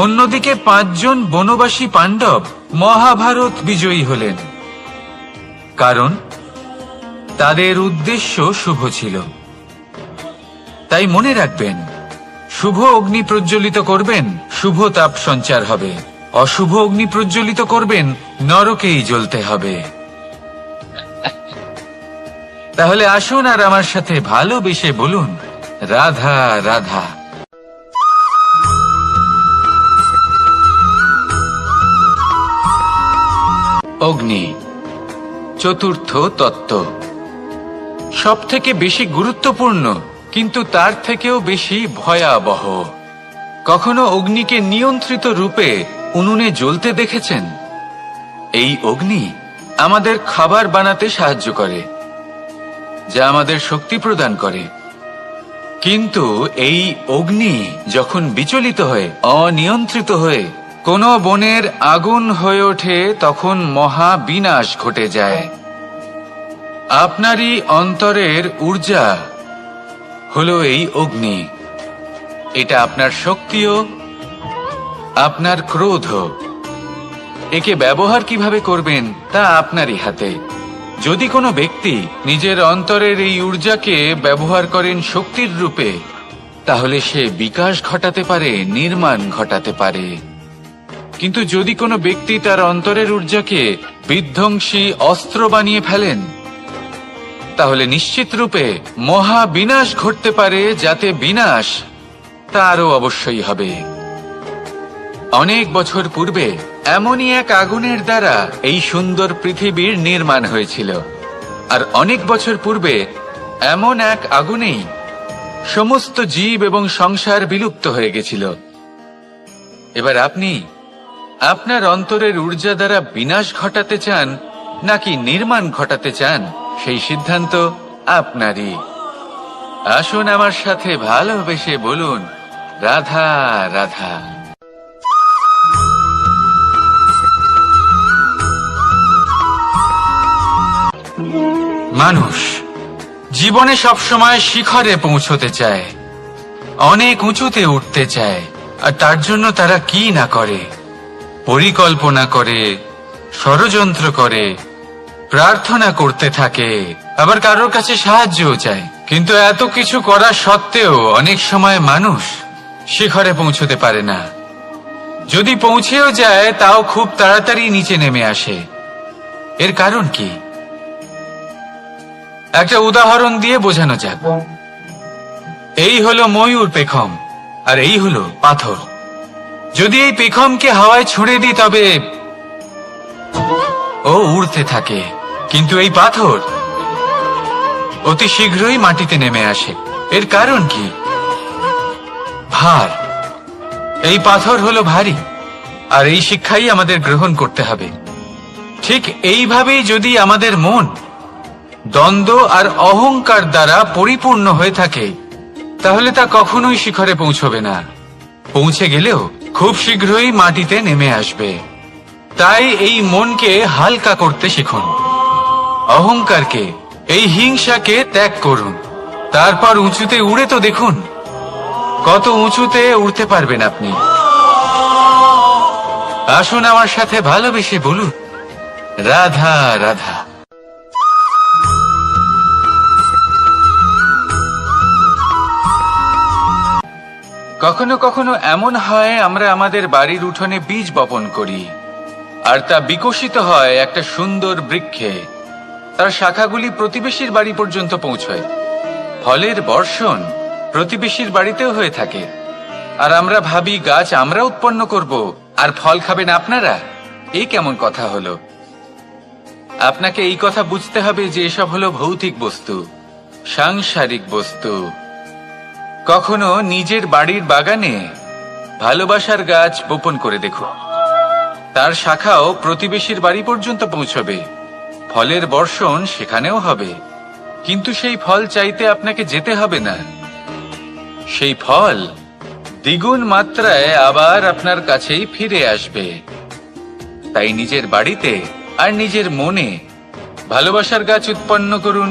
অন্যদিকে 5 জন বনবাসী পাণ্ডব মহাভারত বিজয়ী হলেন, কারণ তাদের উদ্দেশ্য শুভ ছিল। তাই মনে রাখবেন, শুভ অগ্নি প্রজ্বলিত করবেন, শুভ তাপ সঞ্চার হবে। অশুভ অগ্নি প্রজ্বলিত করবেন, নরকেই জ্বলতে হবে। তাহলে আসুন আর আমার সাথে ভালোবেসে বলুন, রাধা রাধা। অগ্নি চতুর্থ তত্ত্ব। সবথেকে বেশি গুরুত্বপূর্ণ, কিন্তু তার থেকেও বেশি ভয়াবহ। কখনো অগ্নিকে নিয়ন্ত্রিত রূপে উনুনে জ্বলতে দেখেছেন? এই অগ্নি আমাদের খাবার বানাতে সাহায্য করে, যা আমাদের শক্তি প্রদান করে। কিন্তু এই অগ্নি যখন বিচলিত হয়ে, অনিয়ন্ত্রিত হয়ে কোনো বনের আগুন হয়ে ওঠে, তখন মহা বিনাশ ঘটে যায়। আপনারই অন্তরের ঊর্জা হলো এই অগ্নি। এটা আপনার শক্তিও, আপনার ক্রোধ। একে ব্যবহার কিভাবে করবেন তা আপনারই হাতে। যদি কোনো ব্যক্তি নিজের অন্তরের এই ঊর্জাকে ব্যবহার করেন শক্তির রূপে, তাহলে সে বিকাশ ঘটাতে পারে, নির্মাণ ঘটাতে পারে। কিন্তু যদি কোনো ব্যক্তি তার অন্তরের ঊর্জাকে বিধ্বংসী অস্ত্র বানিয়ে ফেলেন, তাহলে নিশ্চিত রূপে মহা বিনাশ ঘটতে পারে, যাতে বিনাশ তারও অবশ্যই হবে। অনেক বছর পূর্বে এমনই এক আগুনের দ্বারা এই সুন্দর পৃথিবীর নির্মাণ হয়েছিল। আর অনেক বছর পূর্বে এমন এক আগুনেই সমস্ত জীব এবং সংসার বিলুপ্ত হয়ে গেছিল। এবার আপনি আপনার অন্তরের ঊর্জা দ্বারা বিনাশ ঘটাতে চান নাকি নির্মাণ ঘটাতে চান, সেই সিদ্ধান্ত আপনারই। আসুন আমার সাথে ভালোবেসে বলুন, রাধা রাধা। মানুষ জীবনে সবসময় শিখরে পৌঁছতে চায়, অনেক উঁচুতে উঠতে চায়। আর তার জন্য তারা কি না করে, পরিকল্পনা করে, ষড়যন্ত্র করে, প্রার্থনা করতে থাকে, আবার কারোর কাছে সাহায্যও চায়। কিন্তু এত কিছু করা সত্ত্বেও অনেক সময় মানুষ শিখরে পৌঁছতে পারে না। যদি পৌঁছেও যায়, তাও খুব তাড়াতাড়ি নিচে নেমে আসে। এর কারণ কি? একটা উদাহরণ দিয়ে বোঝানো যাক। এই হলো ময়ূর পেখম, আর এই হলো পাথর। যদি এই পেখমকে হাওয়ায় ছুঁড়ে দিই, তবে ও উড়তে থাকে। কিন্তু এই পাথর অতি শীঘ্রই মাটিতে নেমে আসে। এর কারণ কি? ভার। এই পাথর হলো ভারী, আর এই শিক্ষাই আমাদের গ্রহণ করতে হবে। ঠিক এইভাবেই যদি আমাদের মন দ্বন্দ্ব আর অহংকার দ্বারা পরিপূর্ণ হয়ে থাকে, তাহলে তা কখনোই শিখরে পৌঁছবে না। পৌঁছে গেলেও খুব শীঘ্রই মাটিতে নেমে আসবে। তাই এই মনকে হালকা করতে শিখুন, অহংকারকে, এই হিংসাকে ত্যাগ করুন। তারপর উঁচুতে উড়ে তো দেখুন, কত উঁচুতে উড়তে পারবেন আপনি। আসুন আমার সাথে ভালোবেসে বলুন, রাধা রাধা। কখনো কখনো এমন হয়, আমরা আমাদের বাড়ির উঠোনে বীজ বপন করি, আর তা বিকশিত হয় একটা সুন্দর বৃক্ষে। তার শাখাগুলি প্রতিবেশীর বাড়ি পর্যন্ত পৌঁছয়। ফলের বর্ষণ প্রতিবেশীর বাড়িতেও হয়ে থাকে। আর আমরা ভাবি গাছ আমরা উৎপন্ন করব, আর ফল খাবেন আপনারা। এই কেমন কথা হলো? আপনাকে এই কথা বুঝতে হবে যে এসব হলো ভৌতিক বস্তু, সাংসারিক বস্তু। কখনো নিজের বাড়ির বাগানে ভালোবাসার গাছ বপন করে দেখুন। তার শাখাও প্রতিবেশীর বাড়ি পর্যন্ত পৌঁছবে, ফলের বর্ষণ সেখানেও হবে। কিন্তু সেই ফল চাইতে আপনাকে যেতে হবে না। সেই ফল দ্বিগুণ মাত্রায় আবার আপনার কাছেই ফিরে আসবে। তাই নিজের বাড়িতে আর নিজের মনে ভালোবাসার গাছ উৎপন্ন করুন।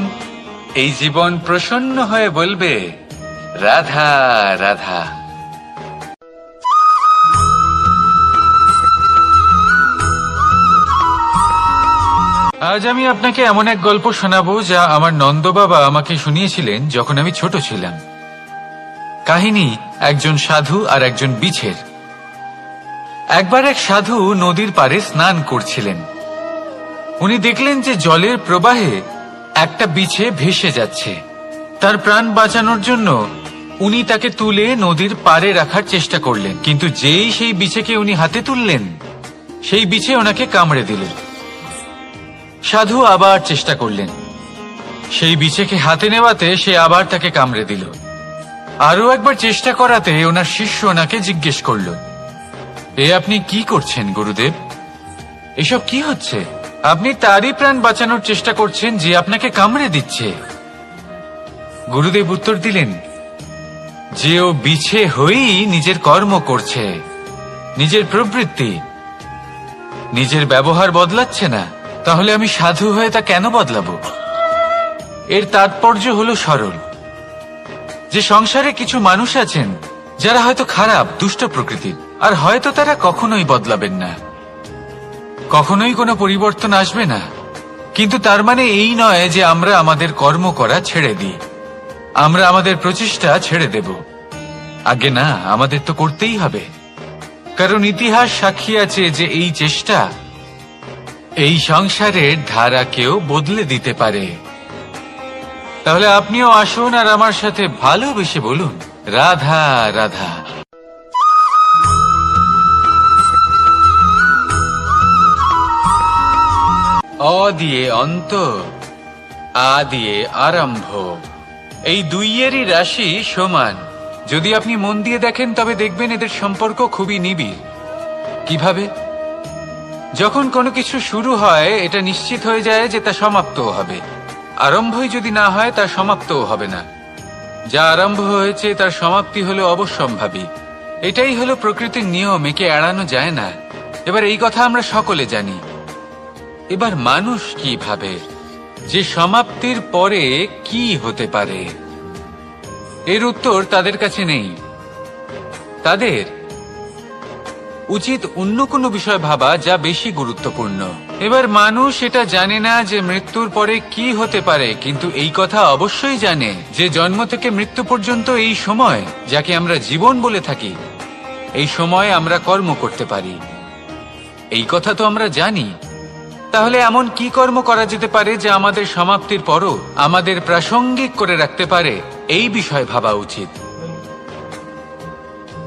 এই জীবন প্রসন্ন হয়ে বলবে, রাধা রাধা। আজ আমি আপনাকে এমন এক গল্প শোনাবো, যা আমার নন্দ বাবা আমাকে শুনিয়েছিলেন যখন আমি ছোট ছিলাম। কাহিনী একজন সাধু আর একজন বিছের। একবার এক সাধু নদীর পাড়ে স্নান করছিলেন। উনি দেখলেন যে জলের প্রবাহে একটা বিছে ভেসে যাচ্ছে। তার প্রাণ বাঁচানোর জন্য উনি তাকে তুলে নদীর পাড়ে রাখার চেষ্টা করলেন। কিন্তু যেই সেই বিছেকে উনি হাতে তুললেন, সেই বিছে ওনাকে কামড়ে দিল। সাধু আবার চেষ্টা করলেন, সেই বিছেকে হাতে নেওয়াতে সে আবার তাকে কামড়ে দিল। আরো একবার চেষ্টা করাতে ওনার শিষ্য ওনাকে জিজ্ঞেস করল, এ আপনি কি করছেন গুরুদেব? এসব কি হচ্ছে? আপনি তারই প্রাণ বাঁচানোর চেষ্টা করছেন যে আপনাকে কামড়ে দিচ্ছে। গুরুদেব উত্তর দিলেন যে ও বিছে হয়েই নিজের কর্ম করছে, নিজের প্রবৃত্তি, নিজের ব্যবহার বদলাচ্ছে না। তাহলে আমি সাধু হয়ে তা কেন বদলাবো? এর তাৎপর্য হলো সরল, যে সংসারে কিছু মানুষ আছেন যারা হয়তো খারাপ, দুষ্ট প্রকৃতির, আর হয়তো তারা কখনোই বদলাবেন না, কখনোই কোনো পরিবর্তন আসবে না। কিন্তু তার মানে এই নয় যে আমরা আমাদের কর্ম করা ছেড়ে দিই, আমরা আমাদের প্রচেষ্টা ছেড়ে দেব। আগে না, আমাদের তো করতেই হবে, কারণ ইতিহাস সাক্ষী আছে যে এই চেষ্টা এই সংসারের ধারাকেও বদলে দিতে পারে। তাহলে আপনিও আসুন আর আমার সাথে ভালোবেসে বলুন, রাধা রাধা। অ দিয়ে অন্ত, আ দিয়ে আরম্ভ, এই দুইয়েরই রাশি সমান। যদি আপনি মন দিয়ে দেখেন তবে দেখবেন এদের সম্পর্ক খুবই নিবিড়। কিভাবে? যখন কোনো কিছু শুরু হয় এটা নিশ্চিত হয়ে যায় যে তা সমাপ্তও হবে। আরম্ভই যদি না হয় তা সমাপ্তও হবে না। যা আরম্ভ হয়েছে তার সমাপ্তি হলো অবশ্যম্ভাবী। এটাই হলো প্রকৃতির নিয়ম, একে এড়ানো যায় না। এবার এই কথা আমরা সকলে জানি। এবার মানুষ কি ভাবে যে সমাপ্তির পরে কি হতে পারে, এর উত্তর তাদের কাছে নেই। তাদের উচিত অন্য কোনো বিষয় ভাবা যা বেশি গুরুত্বপূর্ণ। এবার মানুষ এটা জানে না যে মৃত্যুর পরে কি হতে পারে, কিন্তু এই কথা অবশ্যই জানে যে জন্ম থেকে মৃত্যু পর্যন্ত এই সময়, যাকে আমরা জীবন বলে থাকি, এই সময় আমরা কর্ম করতে পারি। এই কথা তো আমরা জানি। তাহলে এমন কি কর্ম করা যেতে পারে যা আমাদের সমাপ্তির পরও আমাদের প্রাসঙ্গিক করে রাখতে পারে, এই বিষয়ে ভাবা উচিত।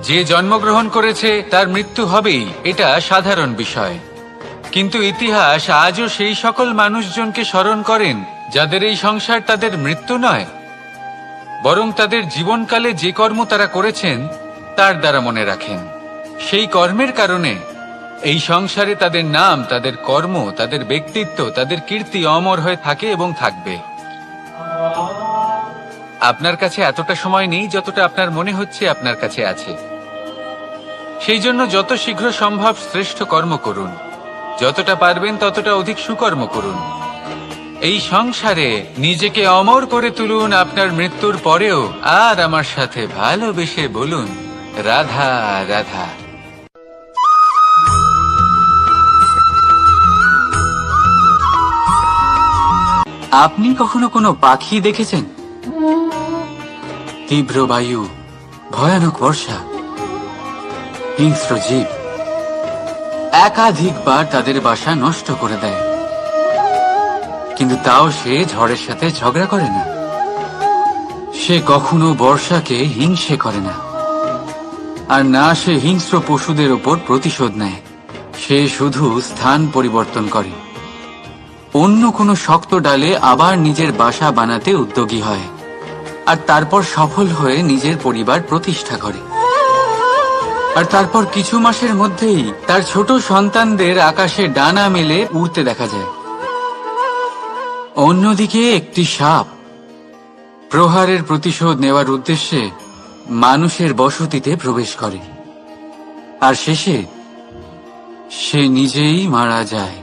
যে জন্মগ্রহণ করেছে তার মৃত্যু হবেই, এটা সাধারণ বিষয়। কিন্তু ইতিহাস আজও সেই সকল মানুষজনকে স্মরণ করেন যাদের এই সংসার তাদের মৃত্যু নয়, বরং তাদের জীবনকালে যে কর্ম তারা করেছেন তার দ্বারা মনে রাখেন। সেই কর্মের কারণে এই সংসারে তাদের নাম, তাদের কর্ম, তাদের ব্যক্তিত্ব, তাদের কীর্তি অমর হয়ে থাকে এবং থাকবে। আপনার কাছে এতটা সময় নেই যতটা আপনার মনে হচ্ছে আপনার কাছে আছে। সেই জন্য যত শীঘ্র সম্ভব শ্রেষ্ঠ কর্ম করুন, যতটা পারবেন ততটা অধিক সুকর্ম করুন। এই সংসারে নিজেকে অমর করে তুলুন আপনার মৃত্যুর পরেও, আর আমার সাথে ভালোবেসে বলুন, রাধা রাধা। আপনি কখনো কোনো পাখি দেখেছেন? তীব্র বায়ু, ভয়ানক বর্ষা, হিংস্র জীব একাধিকবার তাদের বাসা নষ্ট করে দেয়, কিন্তু তাও সে ঝড়ের সাথে ঝগড়া করে না। সে কখনো বর্ষাকে হিংসে করে না, আর না সে হিংস্র পশুদের ওপর প্রতিশোধ নেয়। সে শুধু স্থান পরিবর্তন করে, অন্য কোনো শক্ত ডালে আবার নিজের বাসা বানাতে উদ্যোগী হয়, আর তারপর সফল হয়ে নিজের পরিবার প্রতিষ্ঠা করে। আর তারপর কিছু মাসের মধ্যেই তার ছোট সন্তানদের আকাশে ডানা মেলে উড়তে দেখা যায়। অন্যদিকে একটি সাপ প্রহারের প্রতিশোধ নেওয়ার উদ্দেশ্যে মানুষের বসতিতে প্রবেশ করে, আর শেষে সে নিজেই মারা যায়।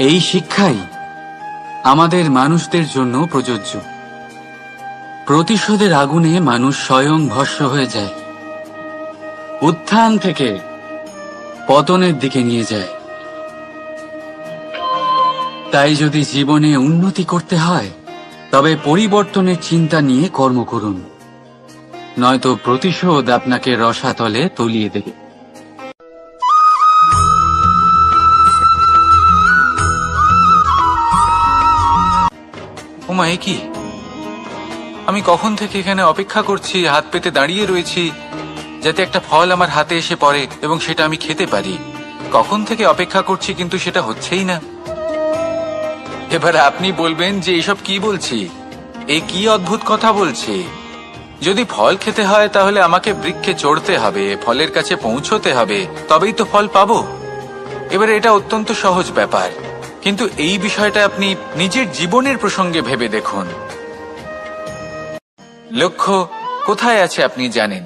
এই শিক্ষাই আমাদের মানুষদের জন্য প্রযোজ্য। প্রতিশোধের আগুনে মানুষ স্বয়ং ভস্ম হয়ে যায়, উত্থান থেকে পতনের দিকে নিয়ে যায়। তাই যদি জীবনে উন্নতি করতে হয় তবে পরিবর্তনের চিন্তা নিয়ে কর্ম করুন, নয়তো প্রতিশোধ আপনাকে রসাতলে তলিয়ে দেবে। ওমা, এ কি? আমি কখন থেকে এখানে অপেক্ষা করছি, হাত পেতে দাঁড়িয়ে রয়েছি যাতে একটা ফল আমার হাতে এসে পড়ে এবং সেটা আমি খেতে পারি। কখন থেকে অপেক্ষা করছি, কিন্তু সেটা হচ্ছেই না। এবার আপনি বলবেন যে এসব কি বলছি, এ কি অদ্ভুত কথা বলছি। যদি ফল খেতে হয় তাহলে আমাকে বৃক্ষে চড়তে হবে, ফলের কাছে পৌঁছতে হবে, তবেই তো ফল পাবো। এবার এটা অত্যন্ত সহজ ব্যাপার, কিন্তু এই বিষয়টা আপনি নিজের জীবনের প্রসঙ্গে ভেবে দেখুন। লক্ষ্য কোথায় আছে আপনি জানেন,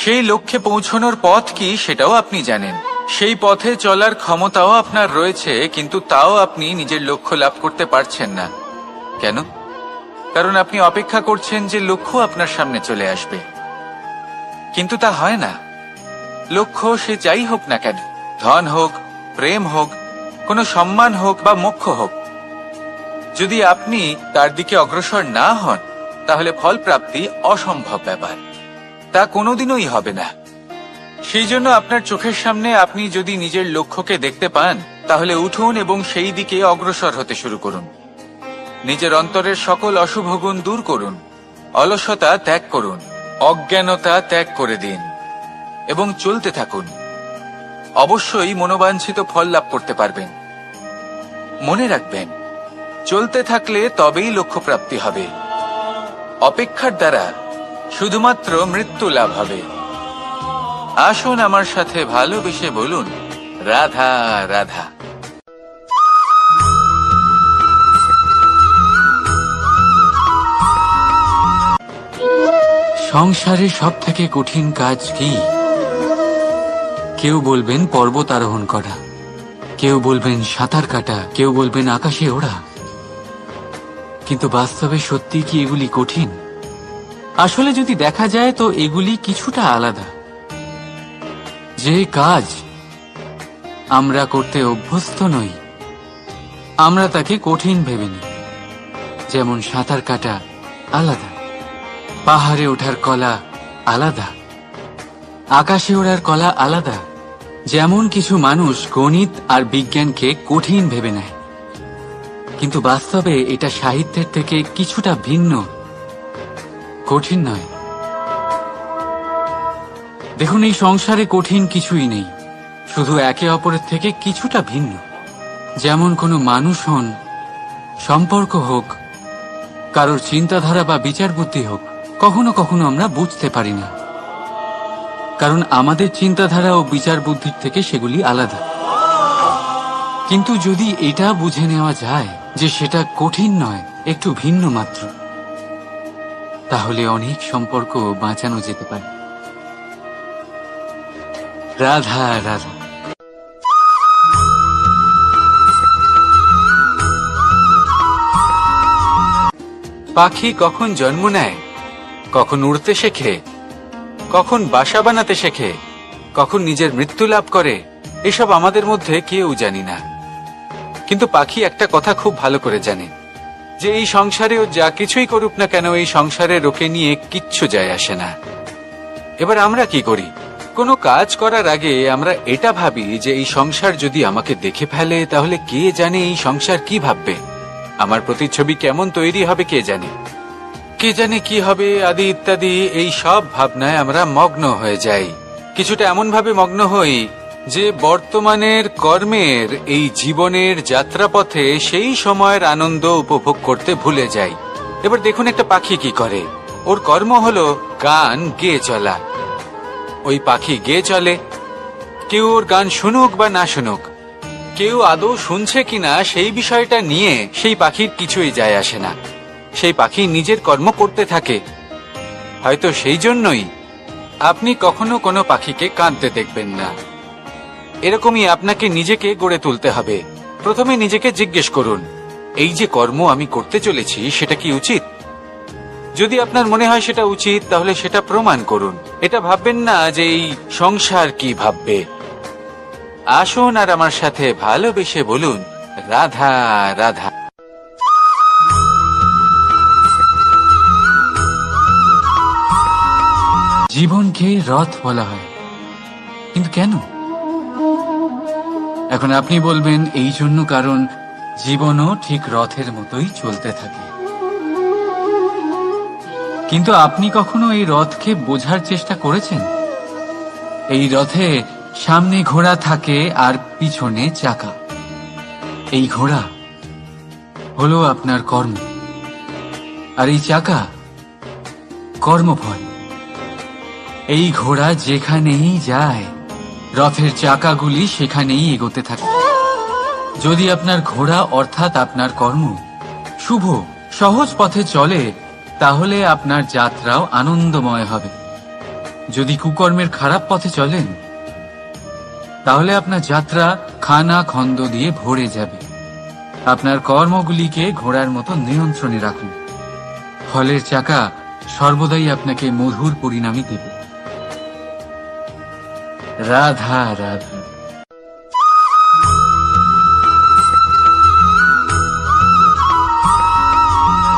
সেই লক্ষ্যে পৌঁছানোর পথ কি সেটাও আপনি জানেন, সেই পথে চলার ক্ষমতাও আপনার রয়েছে, কিন্তু তাও আপনি নিজের লক্ষ্য লাভ করতে পারছেন না। কেন? কারণ আপনি অপেক্ষা করছেন যে লক্ষ্য আপনার সামনে চলে আসবে, কিন্তু তা হয় না। লক্ষ্য সে যাই হোক না কেন, ধন হোক, প্রেম হোক, কোনো সম্মান হোক বা মোক্ষ হোক, যদি আপনি তার দিকে অগ্রসর না হন তাহলে ফল প্রাপ্তি অসম্ভব ব্যাপার, তা কোনোদিনই হবে না। সেই জন্য আপনার চোখের সামনে আপনি যদি নিজের লক্ষ্যকে দেখতে পান তাহলে উঠুন এবং সেই দিকে অগ্রসর হতে শুরু করুন। নিজের অন্তরের সকল অশুভ গুণ দূর করুন, অলসতা ত্যাগ করুন, অজ্ঞানতা ত্যাগ করে দিন এবং চলতে থাকুন। অবশ্যই মনোবাঞ্ছিত ফল লাভ করতে পারবেন। মনে রাখবেন, চলতে থাকলে তবেই লক্ষ্য প্রাপ্তি হবে। অপেক্ষার দ্বারা শুধুমাত্র মৃত্যু লাভ হবে। আসুন আমার সাথে ভালোবেসে বলুন, রাধা রাধা। সংসারে সব থেকে কঠিন কাজ কি? কেউ বলবেন পর্বত আরোহণ করা, কেউ বলবেন সাঁতার কাটা, কেউ বলবেন আকাশে ওড়া। কিন্তু বাস্তবে সত্যি কি এগুলি কঠিন? আসলে যদি দেখা যায় তো এগুলি কিছুটা আলাদা। যে কাজ আমরা করতে অভ্যস্ত নই আমরা তাকে কঠিন ভেবে নিই। যেমন সাঁতার কাটা আলাদা, পাহাড়ে ওঠার কলা আলাদা, আকাশে ওড়ার কলা আলাদা। যেমন কিছু মানুষ গণিত আর বিজ্ঞানকে কঠিন ভেবে নেয়, কিন্তু বাস্তবে এটা সাহিত্যের থেকে কিছুটা ভিন্ন, কঠিন নয়। দেখুন, এই সংসারে কঠিন কিছুই নেই, শুধু একে অপরের থেকে কিছুটা ভিন্ন। যেমন কোনো মানুষ হন, সম্পর্ক হোক, কারোর চিন্তাধারা বা বিচার বুদ্ধি হোক, কখনো কখনো আমরা বুঝতে পারি না, কারণ আমাদের চিন্তাধারা ও বিচার বুদ্ধির থেকে সেগুলি আলাদা। কিন্তু যদি এটা বুঝে নেওয়া যায় যে সেটা কঠিন নয়, একটু ভিন্ন মাত্র, তাহলে অনেক সম্পর্ক বাঁচানো যেতে পারে। রাধা রাধা। পাখি কখন জন্ম নেয়, কখন উড়তে শেখে, কখন বাসা বানাতে শেখে, কখন নিজের মৃত্যু লাভ করে, এসব আমাদের মধ্যে কেউ জানি না। কিন্তু পাখি একটা কথা খুব ভালো করে জানে, যে এই সংসারে ও যা কিছুই করুক না কেন, এই সংসারের ওকে নিয়ে কিচ্ছু যায় আসে না। এবার আমরা কি করি? কোনো কাজ করার আগে আমরা এটা ভাবি যে এই সংসার যদি আমাকে দেখে ফেলে তাহলে কে জানে এই সংসার কি ভাববে, আমার প্রতিচ্ছবি কেমন তৈরি হবে কে জানে, কে জানে কি হবে আদি ইত্যাদি। এই সব ভাবনায় আমরা মগ্ন হয়ে যাই। কিছুটা এমন ভাবে মগ্ন হই যে বর্তমানের কর্মের এই জীবনের যাত্রাপথে সেই সময়ের আনন্দ উপভোগ করতে ভুলে যাই। এবার দেখুন একটা পাখি কি করে, ওর কর্ম হলো গান গেয়ে চলা। ওই পাখি গেয়ে চলে, কেউ ওর গান শুনুক বা না শুনুক, কেউ আদৌ শুনছে কিনা সেই বিষয়টা নিয়ে সেই পাখির কিছুই যায় আসে না। সেই পাখি নিজের কর্ম করতে থাকে। হয়তো সেই জন্যই আপনি কখনো কোনো পাখিকে কাঁদতে দেখবেন না। এরকমই আপনাকে নিজেকে গড়ে তুলতে হবে। প্রথমে নিজেকে জিজ্ঞেস করুন, এই যে কর্ম আমি করতে চলেছি সেটা কি উচিত? যদি আপনার মনে হয় সেটা উচিত তাহলে সেটা প্রমাণ করুন। এটা ভাববেন না যে এই সংসার কি ভাববে। আসুন আর আমার সাথে ভালোবেসে বলুন, রাধা রাধা। জীবনকে রথ বলা হয়, কিন্তু কেন? এখন আপনি বলবেন এই জন্য কারণ জীবনও ঠিক রথের মতোই চলতে থাকে। কিন্তু আপনি কখনো এই রথকে বোঝার চেষ্টা করেছেন? এই রথে সামনে ঘোড়া থাকে আর পিছনে চাকা। এই ঘোড়া হলো আপনার কর্ম, আর এই চাকা কর্মফল। এই ঘোড়া যেখানেই যায়, রথের চাকাগুলি সেখানেই এগোতে থাকে। যদি আপনার ঘোড়া অর্থাৎ আপনার কর্ম শুভ সহজ পথে চলে, তাহলে আপনার যাত্রাও আনন্দময় হবে। যদি কুকর্মের খারাপ পথে চলেন, তাহলে আপনার যাত্রা খানা খন্দ দিয়ে ভরে যাবে। আপনার কর্মগুলিকে ঘোড়ার মতো নিয়ন্ত্রণে রাখুন। ফলের চাকা সর্বদাই আপনাকে মধুর পরিণামই দেবে। রাধা রাধা।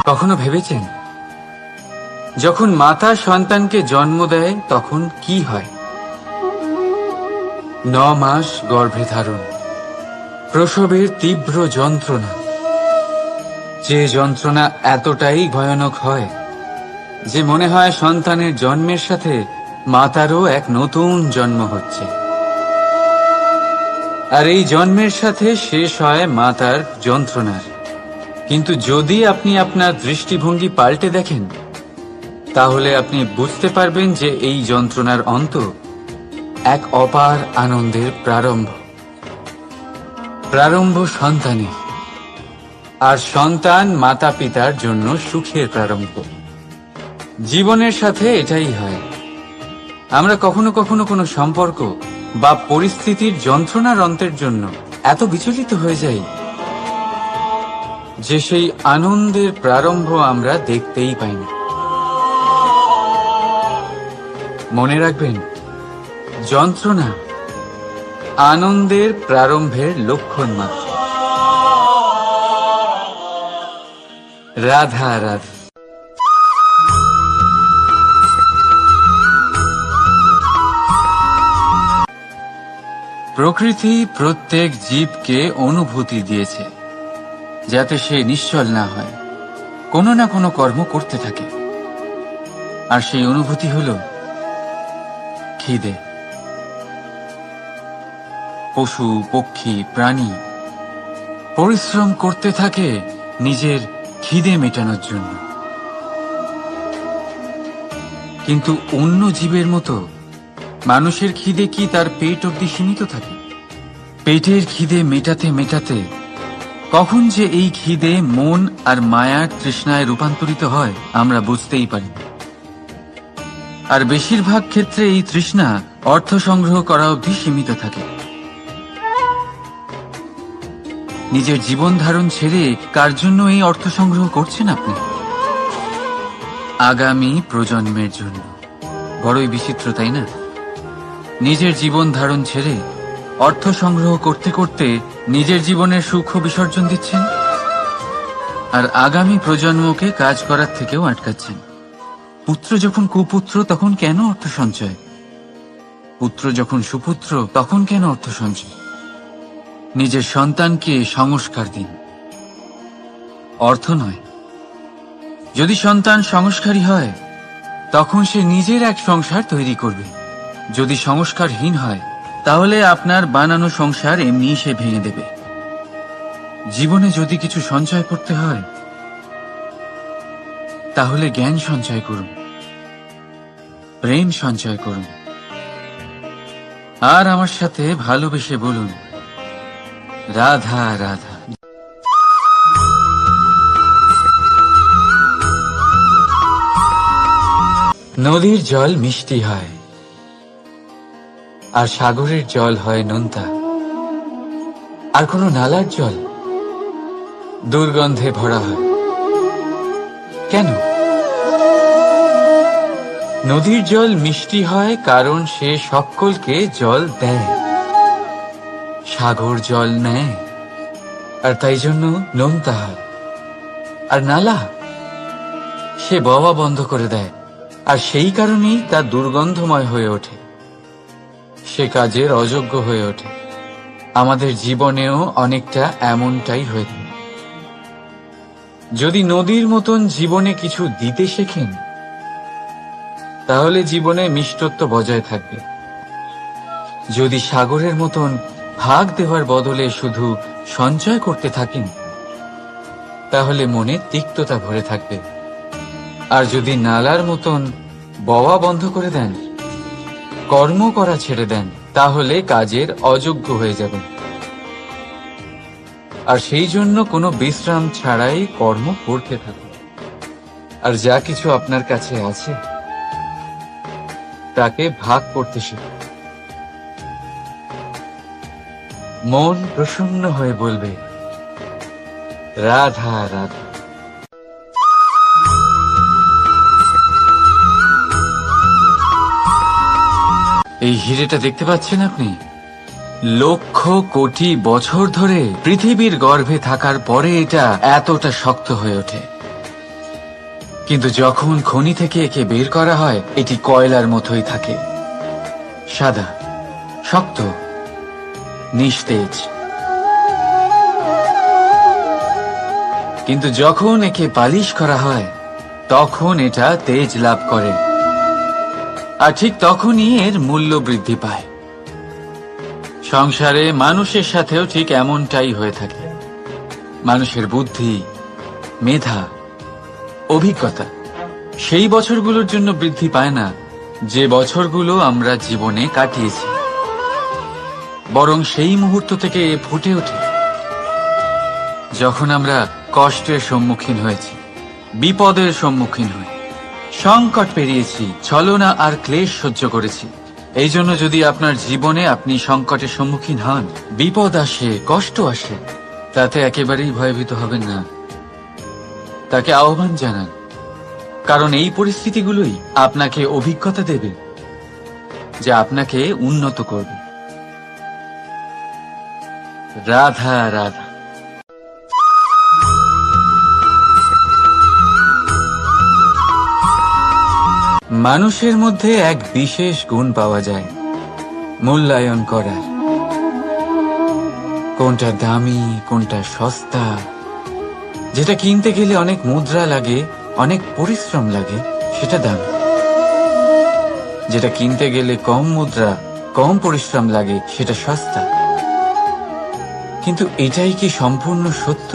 কখনো ভেবেছেন, যখন মাতা সন্তানকে জন্ম দেয় তখন কি হয়? 9 মাস গর্ভে ধারণ, প্রসবের তীব্র যন্ত্রণা, যে যন্ত্রণা এতটাই ভয়ানক হয় যে মনে হয় সন্তানের জন্মের সাথে মাতারও এক নতুন জন্ম হচ্ছে। আর এই জন্মের সাথে শেষ হয় মাতার যন্ত্রণার। কিন্তু যদি আপনি আপনার দৃষ্টিভঙ্গি পাল্টে দেখেন, তাহলে আপনি বুঝতে পারবেন যে এই যন্ত্রণার অন্ত এক অপার আনন্দের প্রারম্ভ। প্রারম্ভ সন্তানের, আর সন্তান মাতা পিতার জন্য সুখের প্রারম্ভ। জীবনের সাথে এটাই হয়। আমরা কখনো কখনো কোনো সম্পর্ক বা পরিস্থিতির যন্ত্রণার অন্তের জন্য এত বিচলিত হয়ে যাই যে সেই আনন্দের প্রারম্ভ আমরা দেখতেই পাই না। মনে রাখবেন, যন্ত্রণা আনন্দের প্রারম্ভের লক্ষণ মাত্র। রাধা রাধা। প্রকৃতি প্রত্যেক জীবকে অনুভূতি দিয়েছে, যাতে সে নিশ্চল না হয়, কোনো না কোনো কর্ম করতে থাকে। আর সেই অনুভূতি হল খিদে। পশু পক্ষী প্রাণী পরিশ্রম করতে থাকে নিজের খিদে মেটানোর জন্য। কিন্তু অন্য জীবের মতো মানুষের খিদে কি তার পেট অবধি সীমিত থাকে? পেটের খিদে মেটাতে মেটাতে কখন যে এই খিদে মন আর মায়ার তৃষ্ণায় রূপান্তরিত হয় আমরা বুঝতেই পারি না। আর বেশিরভাগ ক্ষেত্রে এই তৃষ্ণা অর্থ সংগ্রহ করা অবধি সীমিত থাকে। নিজের জীবন ধারণ ছেড়ে কার জন্য এই অর্থ সংগ্রহ করছেন আপনি? আগামী প্রজন্মের জন্য। বড়ই বিচিত্র, তাই না? নিজের জীবন ধারণ ছেড়ে অর্থ সংগ্রহ করতে করতে নিজের জীবনের সুখ বিসর্জন দিচ্ছেন, আর আগামী প্রজন্মকে কাজ করার থেকেও আটকাচ্ছেন। পুত্র যখন কুপুত্র তখন কেন অর্থ সঞ্চয়? পুত্র যখন সুপুত্র তখন কেন অর্থ সঞ্চয়? নিজের সন্তানকে সংস্কার দিন, অর্থ নয়। যদি সন্তান সংস্কারী হয়, তখন সে নিজের এক সংসার তৈরি করবে। যদি সংস্কারহীন হয়, তাহলে আপনার বানানো সংসার এমনি সে ভেঙে দেবে। জীবনে যদি কিছু সঞ্চয় করতে হয়, তাহলে জ্ঞান সঞ্চয় করুন, প্রেম সঞ্চয় করুন, আর আমার সাথে ভালোবেসে বলুন, রাধা রাধা। নদীর জল মিষ্টি হয়, আর সাগরের জল হয় নোনতা, আর কোনো নালার জল দুর্গন্ধে ভরা হয়। কেন? নদীর জল মিষ্টি হয় কারণ সে সকলকে জল দেয়, সাগর জল নেয়, আর তাই জন্য নোনতা হয়। আর নালা সে বওয়া বন্ধ করে দেয়, আর সেই কারণেই তা দুর্গন্ধময় হয়ে ওঠে, সে কাজের অযোগ্য হয়ে ওঠে। আমাদের জীবনেও অনেকটা এমনটাই হয়ে থাকে। যদি নদীর মতন জীবনে কিছু দিতে শেখেন, তাহলে জীবনে মিষ্টত্ব বজায় থাকবে। যদি সাগরের মতন ভাগ দেওয়ার বদলে শুধু সঞ্চয় করতে থাকেন, তাহলে মনে তিক্ততা ভরে থাকবে। আর যদি নালার মতন বওয়া বন্ধ করে দেন, কর্ম করা ছেড়ে দেন, তাহলে কাজের অযোগ্য হয়ে যাবেন। আর সেই জন্য কোনো বিশ্রাম ছাড়াই কর্ম করতে থাকুন। আর যা কিছু আপনার কাছে আছে তাকে ভাগ করতে শিখুন। মন প্রসন্ন হয়ে বলবে, রাধা রাধা। এই হিরেটা দেখতে পাচ্ছেন আপনি? লক্ষ কোটি বছর ধরে পৃথিবীর গর্ভে থাকার পরে এটা এতটা শক্ত হয়ে ওঠে। কিন্তু যখন খনি থেকে একে বের করা হয়, এটি কয়লার মতোই থাকে, সাদা, শক্ত, নিস্তেজ। কিন্তু যখন একে পালিশ করা হয়, তখন এটা তেজ লাভ করে। আর ঠিক তখনই এর মূল্য বৃদ্ধি পায়। সংসারে মানুষের সাথেও ঠিক এমনটাই হয়ে থাকে। মানুষের বুদ্ধি, মেধা, অভিজ্ঞতা সেই বছরগুলোর জন্য বৃদ্ধি পায় না যে বছরগুলো আমরা জীবনে কাটিয়েছি, বরং সেই মুহূর্ত থেকে ফুটে ওঠে যখন আমরা কষ্টের সম্মুখীন হয়েছি, বিপদের সম্মুখীন হই, সংকট পেরিয়েছি, ছলনা আর ক্লেশ সহ্য করেছি। এই জন্য যদি আপনার জীবনে আপনি সংকটের সম্মুখীন হন, বিপদ আসে, কষ্ট আসে, তাতে একেবারেই ভয়ভীত হবেন না। তাকে আহ্বান জানান, কারণ এই পরিস্থিতিগুলোই আপনাকে অভিজ্ঞতা দেবে, যা আপনাকে উন্নত করবে। রাধা রাধা। মানুষের মধ্যে এক বিশেষ গুণ পাওয়া যায়, মূল্যায়ন করার। কোনটা দামি, কোনটা সস্তা, যেটা কিনতে গেলে অনেক মুদ্রা লাগে, অনেক পরিশ্রম লাগে, সেটা দামি। যেটা কিনতে গেলে কম মুদ্রা, কম পরিশ্রম লাগে, সেটা সস্তা। কিন্তু এটাই কি সম্পূর্ণ সত্য?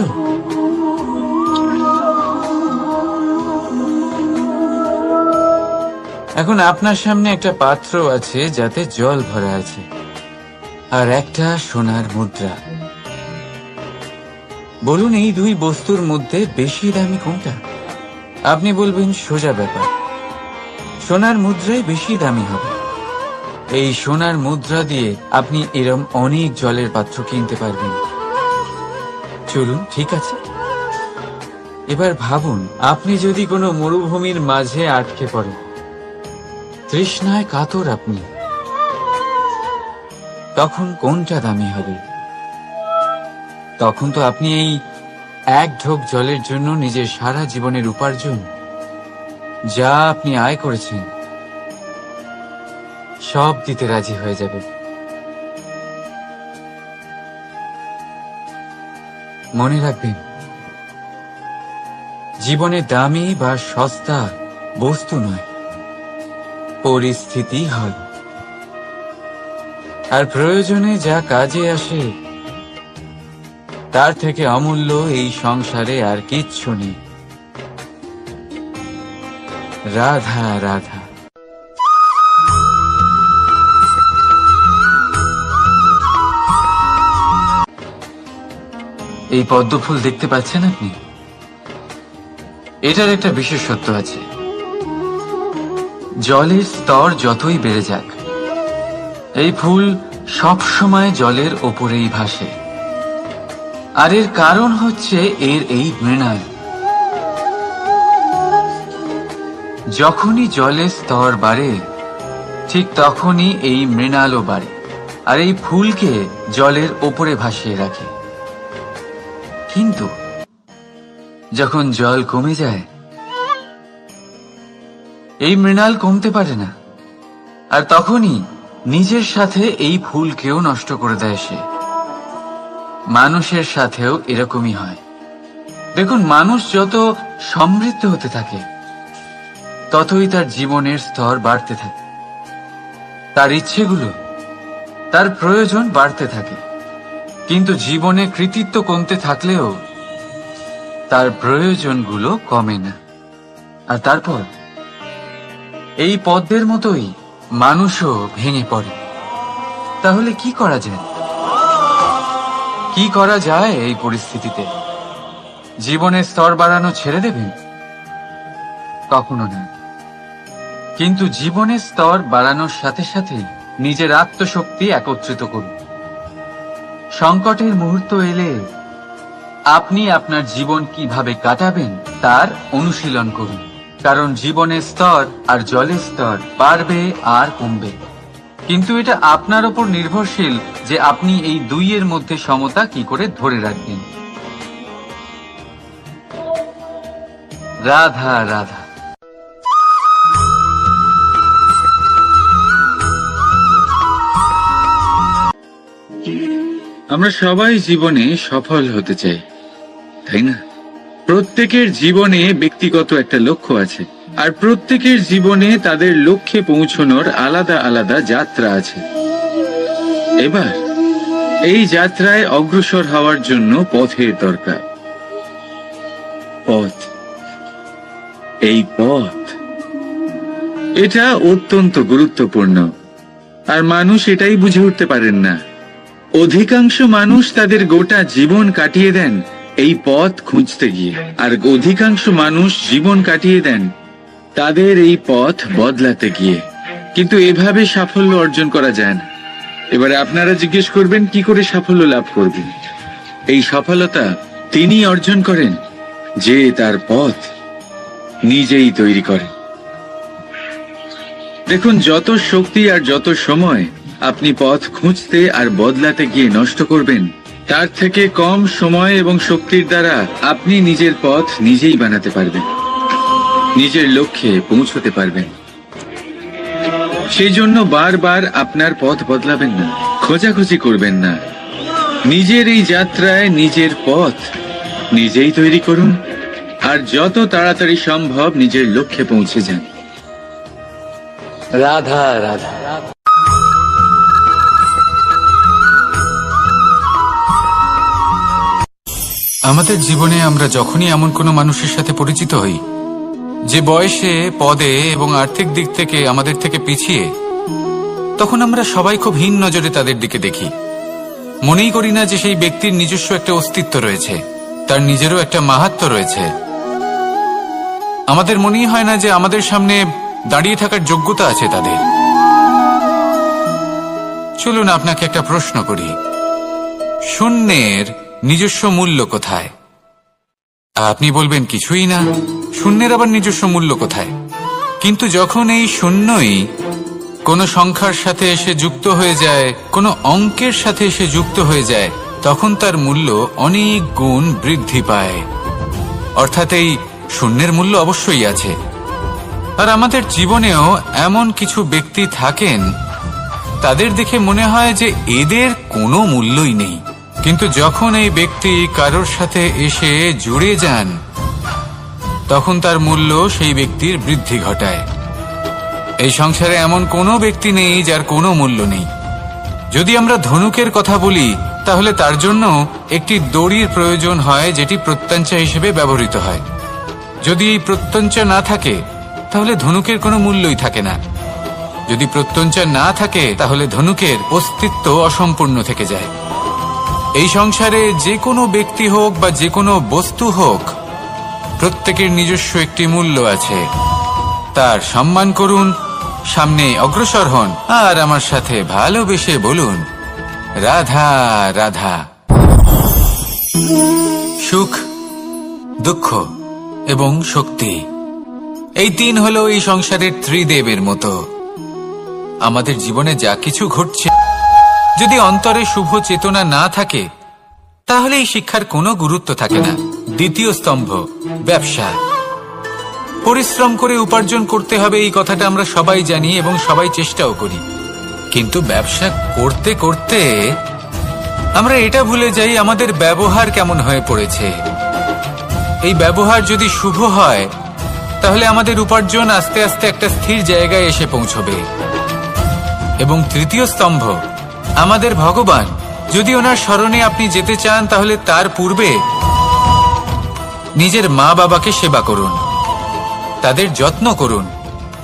এখন আপনার সামনে একটা পাত্র আছে যাতে জল ভরা আছে, আর একটা সোনার মুদ্রা। বলুন, এই দুই বস্তুর মধ্যে বেশি দামি কোনটা? আপনি বলবেন সোজা ব্যাপার, সোনার মুদ্রাই বেশি দামি হবে। এই সোনার মুদ্রা দিয়ে আপনি এরম অনেক জলের পাত্র কিনতে পারবেন। চলুন, ঠিক আছে। এবার ভাবুন, আপনি যদি কোনো মরুভূমির মাঝে আটকে পড়েন, তৃষ্ণায় কাতর আপনি, তখন কোনটা দামি হবে? তখন তো আপনি এই এক ঢোক জলের জন্য নিজের সারা জীবনের উপার্জন, যা আপনি আয় করেছেন, সব দিতে রাজি হয়ে যাবেন। মনে রাখবেন, জীবনে দামি বা সস্তা বস্তু নয়, পরিস্থিতি হয়। আর প্রয়োজনে যা কাজে আসে, তার থেকে অমূল্য এই সংসারে আর কিচ্ছু নেই। রাধা রাধা। এই পদ্ম ফুল দেখতে পাচ্ছেন আপনি? এটার একটা বিশেষত্ব আছে। জলের স্তর যতই বেড়ে যাক, এই ফুল সব সময় জলের ওপরেই ভাসে। আর এর কারণ হচ্ছে এর এই মৃণাল। যখনই জলের স্তর বাড়ে, ঠিক তখনই এই মৃণালও বাড়ে, আর এই ফুলকে জলের ওপরে ভাসিয়ে রাখে। কিন্তু যখন জল কমে যায়, এই মৃণাল কমতে পারে না, আর তখনই নিজের সাথে এই ফুলকেও নষ্ট করে দেয় সে। মানুষের সাথেও এরকমই হয়। দেখুন, মানুষ যত সমৃদ্ধ হতে থাকে, ততই তার জীবনের স্তর বাড়তে থাকে, তার ইচ্ছেগুলো, তার প্রয়োজন বাড়তে থাকে। কিন্তু জীবনে কৃতিত্ব কমতে থাকলেও তার প্রয়োজনগুলো কমে না। আর তারপর এই পদ্মের মতোই মানুষও ভেঙে পড়ে। তাহলে কি করা যায়? কি করা যায় এই পরিস্থিতিতে? জীবনের স্তর বাড়ানো ছেড়ে দেবেন? কখনো না। কিন্তু জীবনের স্তর বাড়ানোর সাথে সাথে নিজের আত্মশক্তি একত্রিত করুন। সংকটের মুহূর্ত এলে আপনি আপনার জীবন কিভাবে কাটাবেন তার অনুশীলন করুন। কারণ জীবনের স্তর আর জলের স্তর বাড়বে আর কমবে, কিন্তু এটা আপনার উপর নির্ভরশীল যে আপনি এই দুইয়ের মধ্যে সমতা কি করে ধরে রাখবেন। রাধা রাধা। আমরা সবাই জীবনে সফল হতে চাই, তাই না? প্রত্যেকের জীবনে ব্যক্তিগত একটা লক্ষ্য আছে, আর প্রত্যেকের জীবনে তাদের লক্ষ্যে পৌঁছানোর আলাদা আলাদা যাত্রা আছে। এবার এই যাত্রায় অগ্রসর হওয়ার জন্য পথের দরকার। পথ, এই পথ, এটা অত্যন্ত গুরুত্বপূর্ণ। আর মানুষ এটাই বুঝে উঠতে পারেন না। অধিকাংশ মানুষ তাদের গোটা জীবন কাটিয়ে দেন এই পথ খুঁজতে গিয়ে, আর অধিকাংশ মানুষ জীবন কাটিয়ে দেন তাদের এই পথ বদলাতে গিয়ে। কিন্তু এভাবে সাফল্য অর্জন করা যায় না। এবারে আপনারা জিজ্ঞেস করবেন কি করে সাফল্য লাভ করবেন? এই সফলতা তিনি অর্জন করেন যে তার পথ নিজেই তৈরি করেন। দেখুন, যত শক্তি আর যত সময় আপনি পথ খুঁজতে আর বদলাতে গিয়ে নষ্ট করবেন, তার থেকে কম সময় এবং শক্তির দ্বারা আপনি নিজের পথ নিজেই বানাতে পারবেন, নিজের লক্ষ্যে পৌঁছতে পারবেন। সেই জন্য বারবার আপনার পথ বদলাবেন না, খোঁজাখুঁজি করবেন না। নিজের এই যাত্রায় নিজের পথ নিজেই তৈরি করুন, আর যত তাড়াতাড়ি সম্ভব নিজের লক্ষ্যে পৌঁছে যান। রাধা রাধা। আমাদের জীবনে আমরা যখনই এমন কোনো মানুষের সাথে পরিচিত হই যে বয়সে, পদে এবং আর্থিক দিক থেকে আমাদের থেকে পিছিয়ে, তখন আমরা সবাই খুব হীন নজরে তাদের দিকে দেখি। মনেই করি না যে সেই ব্যক্তির নিজস্ব একটা অস্তিত্ব রয়েছে, তার নিজেরও একটা মাহাত্ম্য রয়েছে। আমাদের মনেই হয় না যে আমাদের সামনে দাঁড়িয়ে থাকার যোগ্যতা আছে তাদের। চলুন আপনাকে একটা প্রশ্ন করি, শূন্যের নিজস্ব মূল্য কোথায়? আপনি বলবেন কিছুই না। শূন্যের আবার নিজস্ব মূল্য কোথায়? কিন্তু যখন এই শূন্যই কোনো সংখ্যার সাথে এসে যুক্ত হয়ে যায়, কোনো অঙ্কের সাথে এসে যুক্ত হয়ে যায়, তখন তার মূল্য অনেক গুণ বৃদ্ধি পায়। অর্থাৎ এই শূন্যের মূল্য অবশ্যই আছে। আর আমাদের জীবনেও এমন কিছু ব্যক্তি থাকেন, তাদের দেখে মনে হয় যে এদের কোনো মূল্যই নেই। কিন্তু যখন এই ব্যক্তি কারোর সাথে এসে জুড়ে যান, তখন তার মূল্য সেই ব্যক্তির বৃদ্ধি ঘটায়। এই সংসারে এমন কোনো ব্যক্তি নেই যার কোনো মূল্য নেই। যদি আমরা ধনুকের কথা বলি, তাহলে তার জন্য একটি দড়ির প্রয়োজন হয়, যেটি প্রত্যঞ্চা হিসেবে ব্যবহৃত হয়। যদি এই প্রত্যঞ্চা না থাকে, তাহলে ধনুকের কোনো মূল্যই থাকে না। যদি প্রত্যঞ্চা না থাকে, তাহলে ধনুকের অস্তিত্ব অসম্পূর্ণ থেকে যায়। এই সংসারে যে কোনো ব্যক্তি হোক বা যে কোনো বস্তু হোক, প্রত্যেকের নিজস্ব একটি মূল্য আছে। তার সম্মান করুন, সামনে অগ্রসর হন, আর আমার সাথে ভালোবেসে বলুন রাধা রাধা। সুখ, দুঃখ এবং শক্তি, এই তিন হলো এই সংসারের ত্রিদেবের মতো। আমাদের জীবনে যা কিছু ঘটছে, যদি অন্তরে শুভ চেতনা না থাকে, তাহলে এই শিক্ষার কোনো গুরুত্ব থাকে না। দ্বিতীয় স্তম্ভ, ব্যবসা। পরিশ্রম করে উপার্জন করতে হবে, এই কথাটা আমরা সবাই জানি এবং সবাই চেষ্টাও করি। কিন্তু ব্যবসা করতে করতে আমরা এটা ভুলে যাই আমাদের ব্যবহার কেমন হয়ে পড়েছে। এই ব্যবহার যদি শুভ হয়, তাহলে আমাদের উপার্জন আস্তে আস্তে একটা স্থির জায়গায় এসে পৌঁছবে। এবং তৃতীয় স্তম্ভ, আমাদের ভগবান। যদি ওনার স্মরণে আপনি যেতে চান, তাহলে তার পূর্বে নিজের মা বাবাকে সেবা করুন, তাদের যত্ন করুন,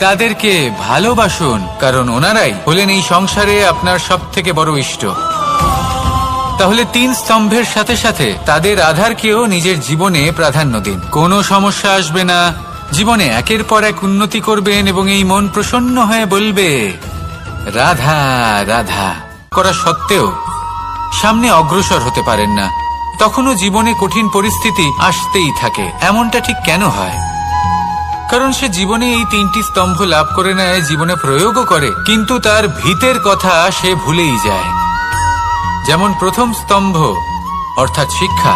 তাদেরকে ভালোবাসুন, কারণ ওনারাই হলেন এই সংসারে আপনার সবথেকে বড় ইষ্ট। তাহলে 3 স্তম্ভের সাথে সাথে তাদের আধারকেও নিজের জীবনে প্রাধান্য দিন। কোনো সমস্যা আসবে না, জীবনে একের পর এক উন্নতি করবেন এবং এই মন প্রসন্ন হয়ে বলবে রাধা রাধা। করা সত্ত্বেও সামনে অগ্রসর হতে পারেন না, তখনও জীবনে কঠিন পরিস্থিতি আসতেই থাকে। এমনটা ঠিক কেন হয়? কারণ সে জীবনে এই 3টি স্তম্ভ লাভ করে নেয়, জীবনে প্রয়োগও করে, কিন্তু তার ভিতের কথা সে ভুলেই যায়। যেমন প্রথম স্তম্ভ অর্থাৎ শিক্ষা।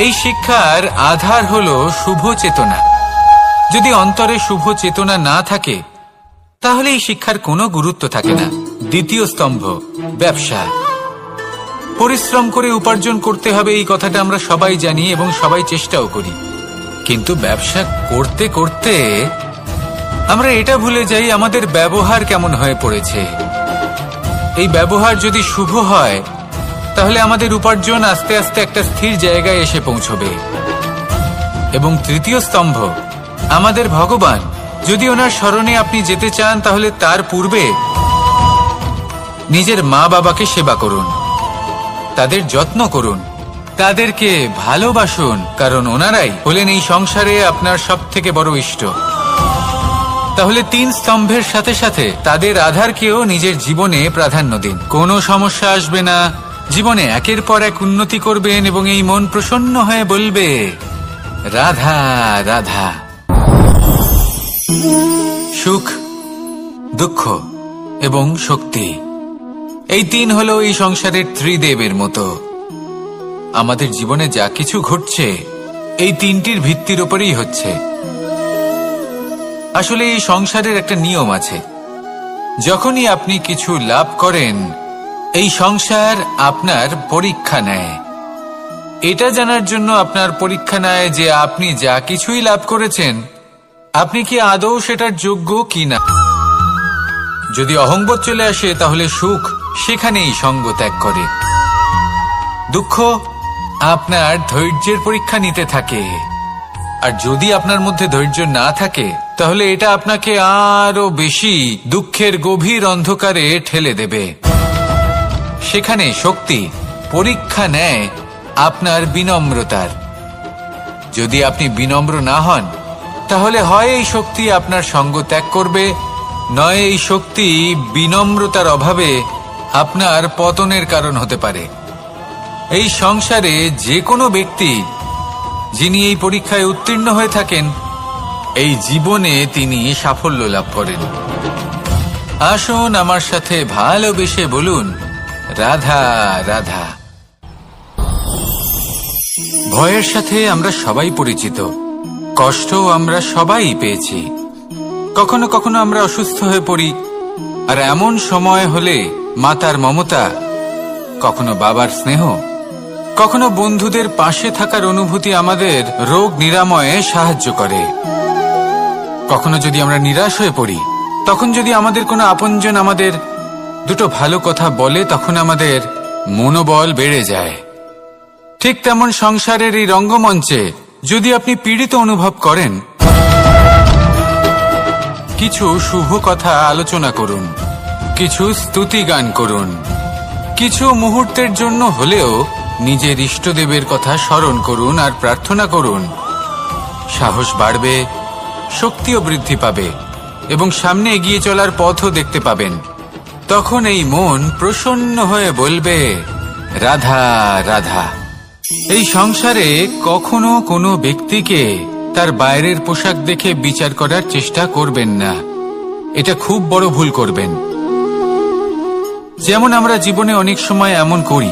এই শিক্ষার আধার হলো শুভ চেতনা। যদি অন্তরে শুভ চেতনা না থাকে তাহলে এই শিক্ষার কোনো গুরুত্ব থাকে না। দ্বিতীয় স্তম্ভ ব্যবসা। পরিশ্রম করে উপার্জন করতে হবে, এই কথাটা আমরা সবাই জানি এবং সবাই চেষ্টাও করি, কিন্তু ব্যবসা করতে করতে আমরা এটা ভুলে যাই আমাদের ব্যবহার কেমন হয়ে পড়েছে। এই ব্যবহার যদি শুভ হয় তাহলে আমাদের উপার্জন আস্তে আস্তে একটা স্থির জায়গায় এসে পৌঁছবে। এবং তৃতীয় স্তম্ভ আমাদের ভগবান। যদি ওনার শরণে আপনি যেতে চান তাহলে তার পূর্বে নিজের মা বাবাকে সেবা করুন, তাদের যত্ন করুন, তাদেরকে ভালোবাসুন, কারণ ওনারাই হলেন এই সংসারে আপনার সবথেকে বড় ইষ্ট। তাহলে 3 স্তম্ভের সাথে সাথে তাদের আধারকেও নিজের জীবনে প্রাধান্য দিন। কোনো সমস্যা আসবে না, জীবনে একের পর এক উন্নতি করবেন এবং এই মন প্রসন্ন হয়ে বলবে রাধা রাধা। সুখ, দুঃখ এবং শক্তি, এই 3 হলো এই সংসারের ত্রিদেবের মতো। আমাদের জীবনে যা কিছু ঘটছে এই 3টির ভিত্তির উপরেই হচ্ছে। আসলে এই সংসারের একটা নিয়ম আছে, যখনই আপনি কিছু লাভ করেন এই সংসার আপনার পরীক্ষা নেয়। এটা জানার জন্য আপনার পরীক্ষা নেয় যে আপনি যা কিছুই লাভ করেছেন আপনি কি আদৌ সেটার যোগ্য কিনা। যদি অহংবোধ চলে আসে তাহলে সুখ সেখানেই সঙ্গ ত্যাগ করে। দুঃখ আপনার ধৈর্যের পরীক্ষা নিতে থাকে, আর যদি আপনার মধ্যে ধৈর্য না থাকে তাহলে এটা আপনাকে আরো বেশি দুঃখের গভীর অন্ধকারে ঠেলে দেবে। সেখানে শক্তি পরীক্ষা নেয় আপনার বিনম্রতার। যদি আপনি বিনম্র না হন তাহলে হয় এই শক্তি আপনার সঙ্গ ত্যাগ করবে, নয় এই শক্তি বিনম্রতার অভাবে আপনার পতনের কারণ হতে পারে। এই সংসারে যে কোনো ব্যক্তি যিনি এই পরীক্ষায় উত্তীর্ণ হয়ে থাকেন এই জীবনে তিনি সাফল্য লাভ করেন। আসুন আমার সাথে ভালোবেসে বলুন রাধা রাধা। ভয়ের সাথে আমরা সবাই পরিচিত, কষ্ট আমরা সবাই পেয়েছি। কখনো কখনো আমরা অসুস্থ হয়ে পড়ি, আর এমন সময় হলে মাতার মমতা, কখনো বাবার স্নেহ, কখনো বন্ধুদের পাশে থাকার অনুভূতি আমাদের রোগ নিরাময়ে সাহায্য করে। কখনো যদি আমরা নিরাশ হয়ে পড়ি, তখন যদি আমাদের কোনো আপনজন আমাদের দুটো ভালো কথা বলে তখন আমাদের মনোবল বেড়ে যায়। ঠিক তেমন সংসারের এই রঙ্গমঞ্চে যদি আপনি পীড়িত অনুভব করেন, কিছু শুভ কথা আলোচনা করুন, কিছু স্তুতি গান করুন, কিছু মুহূর্তের জন্য হলেও নিজের ইষ্টদেবের কথা স্মরণ করুন আর প্রার্থনা করুন। সাহস বাড়বে, শক্তিও বৃদ্ধি পাবে এবং সামনে এগিয়ে চলার পথও দেখতে পাবেন। তখন এই মন প্রসন্ন হয়ে বলবে রাধা রাধা। এই সংসারে কখনো কোনো ব্যক্তিকে তার বাইরের পোশাক দেখে বিচার করার চেষ্টা করবেন না, এটা খুব বড় ভুল করবেন। যেমন আমরা জীবনে অনেক সময় এমন করি,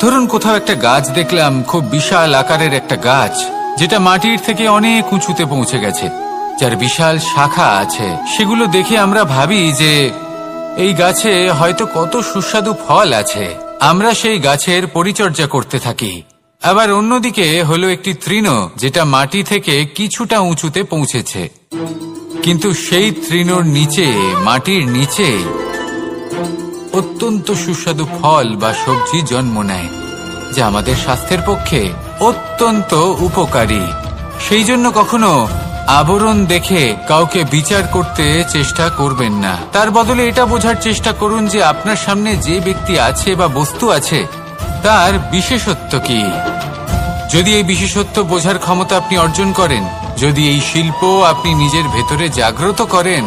ধরুন কোথাও একটা গাছ দেখলাম, খুব বিশাল আকারের একটা গাছ যেটা মাটির থেকে অনেক উঁচুতে পৌঁছে গেছে, যার বিশাল শাখা আছে। সেগুলো দেখে আমরা ভাবি যে এই গাছে হয়তো কত সুস্বাদু ফল আছে, আমরা সেই গাছের পরিচর্যা করতে থাকি। আবার অন্যদিকে হলো একটি তৃণ যেটা মাটি থেকে কিছুটা উঁচুতে পৌঁছেছে, কিন্তু সেই তৃণর নিচে, মাটির নিচে অত্যন্ত সুস্বাদু ফল বা সবজি জন্ম নেয়, যা আমাদের স্বাস্থ্যের পক্ষে অত্যন্ত উপকারী। সেই জন্য কখনো আবরণ দেখে কাউকে বিচার করতে চেষ্টা করবেন না। তার বদলে এটা বোঝার চেষ্টা করুন যে আপনার সামনে যে ব্যক্তি আছে বা বস্তু আছে তার বিশেষত্ব কি। যদি এই বিশেষত্ব বোঝার ক্ষমতা আপনি অর্জন করেন, যদি এই শিল্প আপনি নিজের ভেতরে জাগ্রত করেন,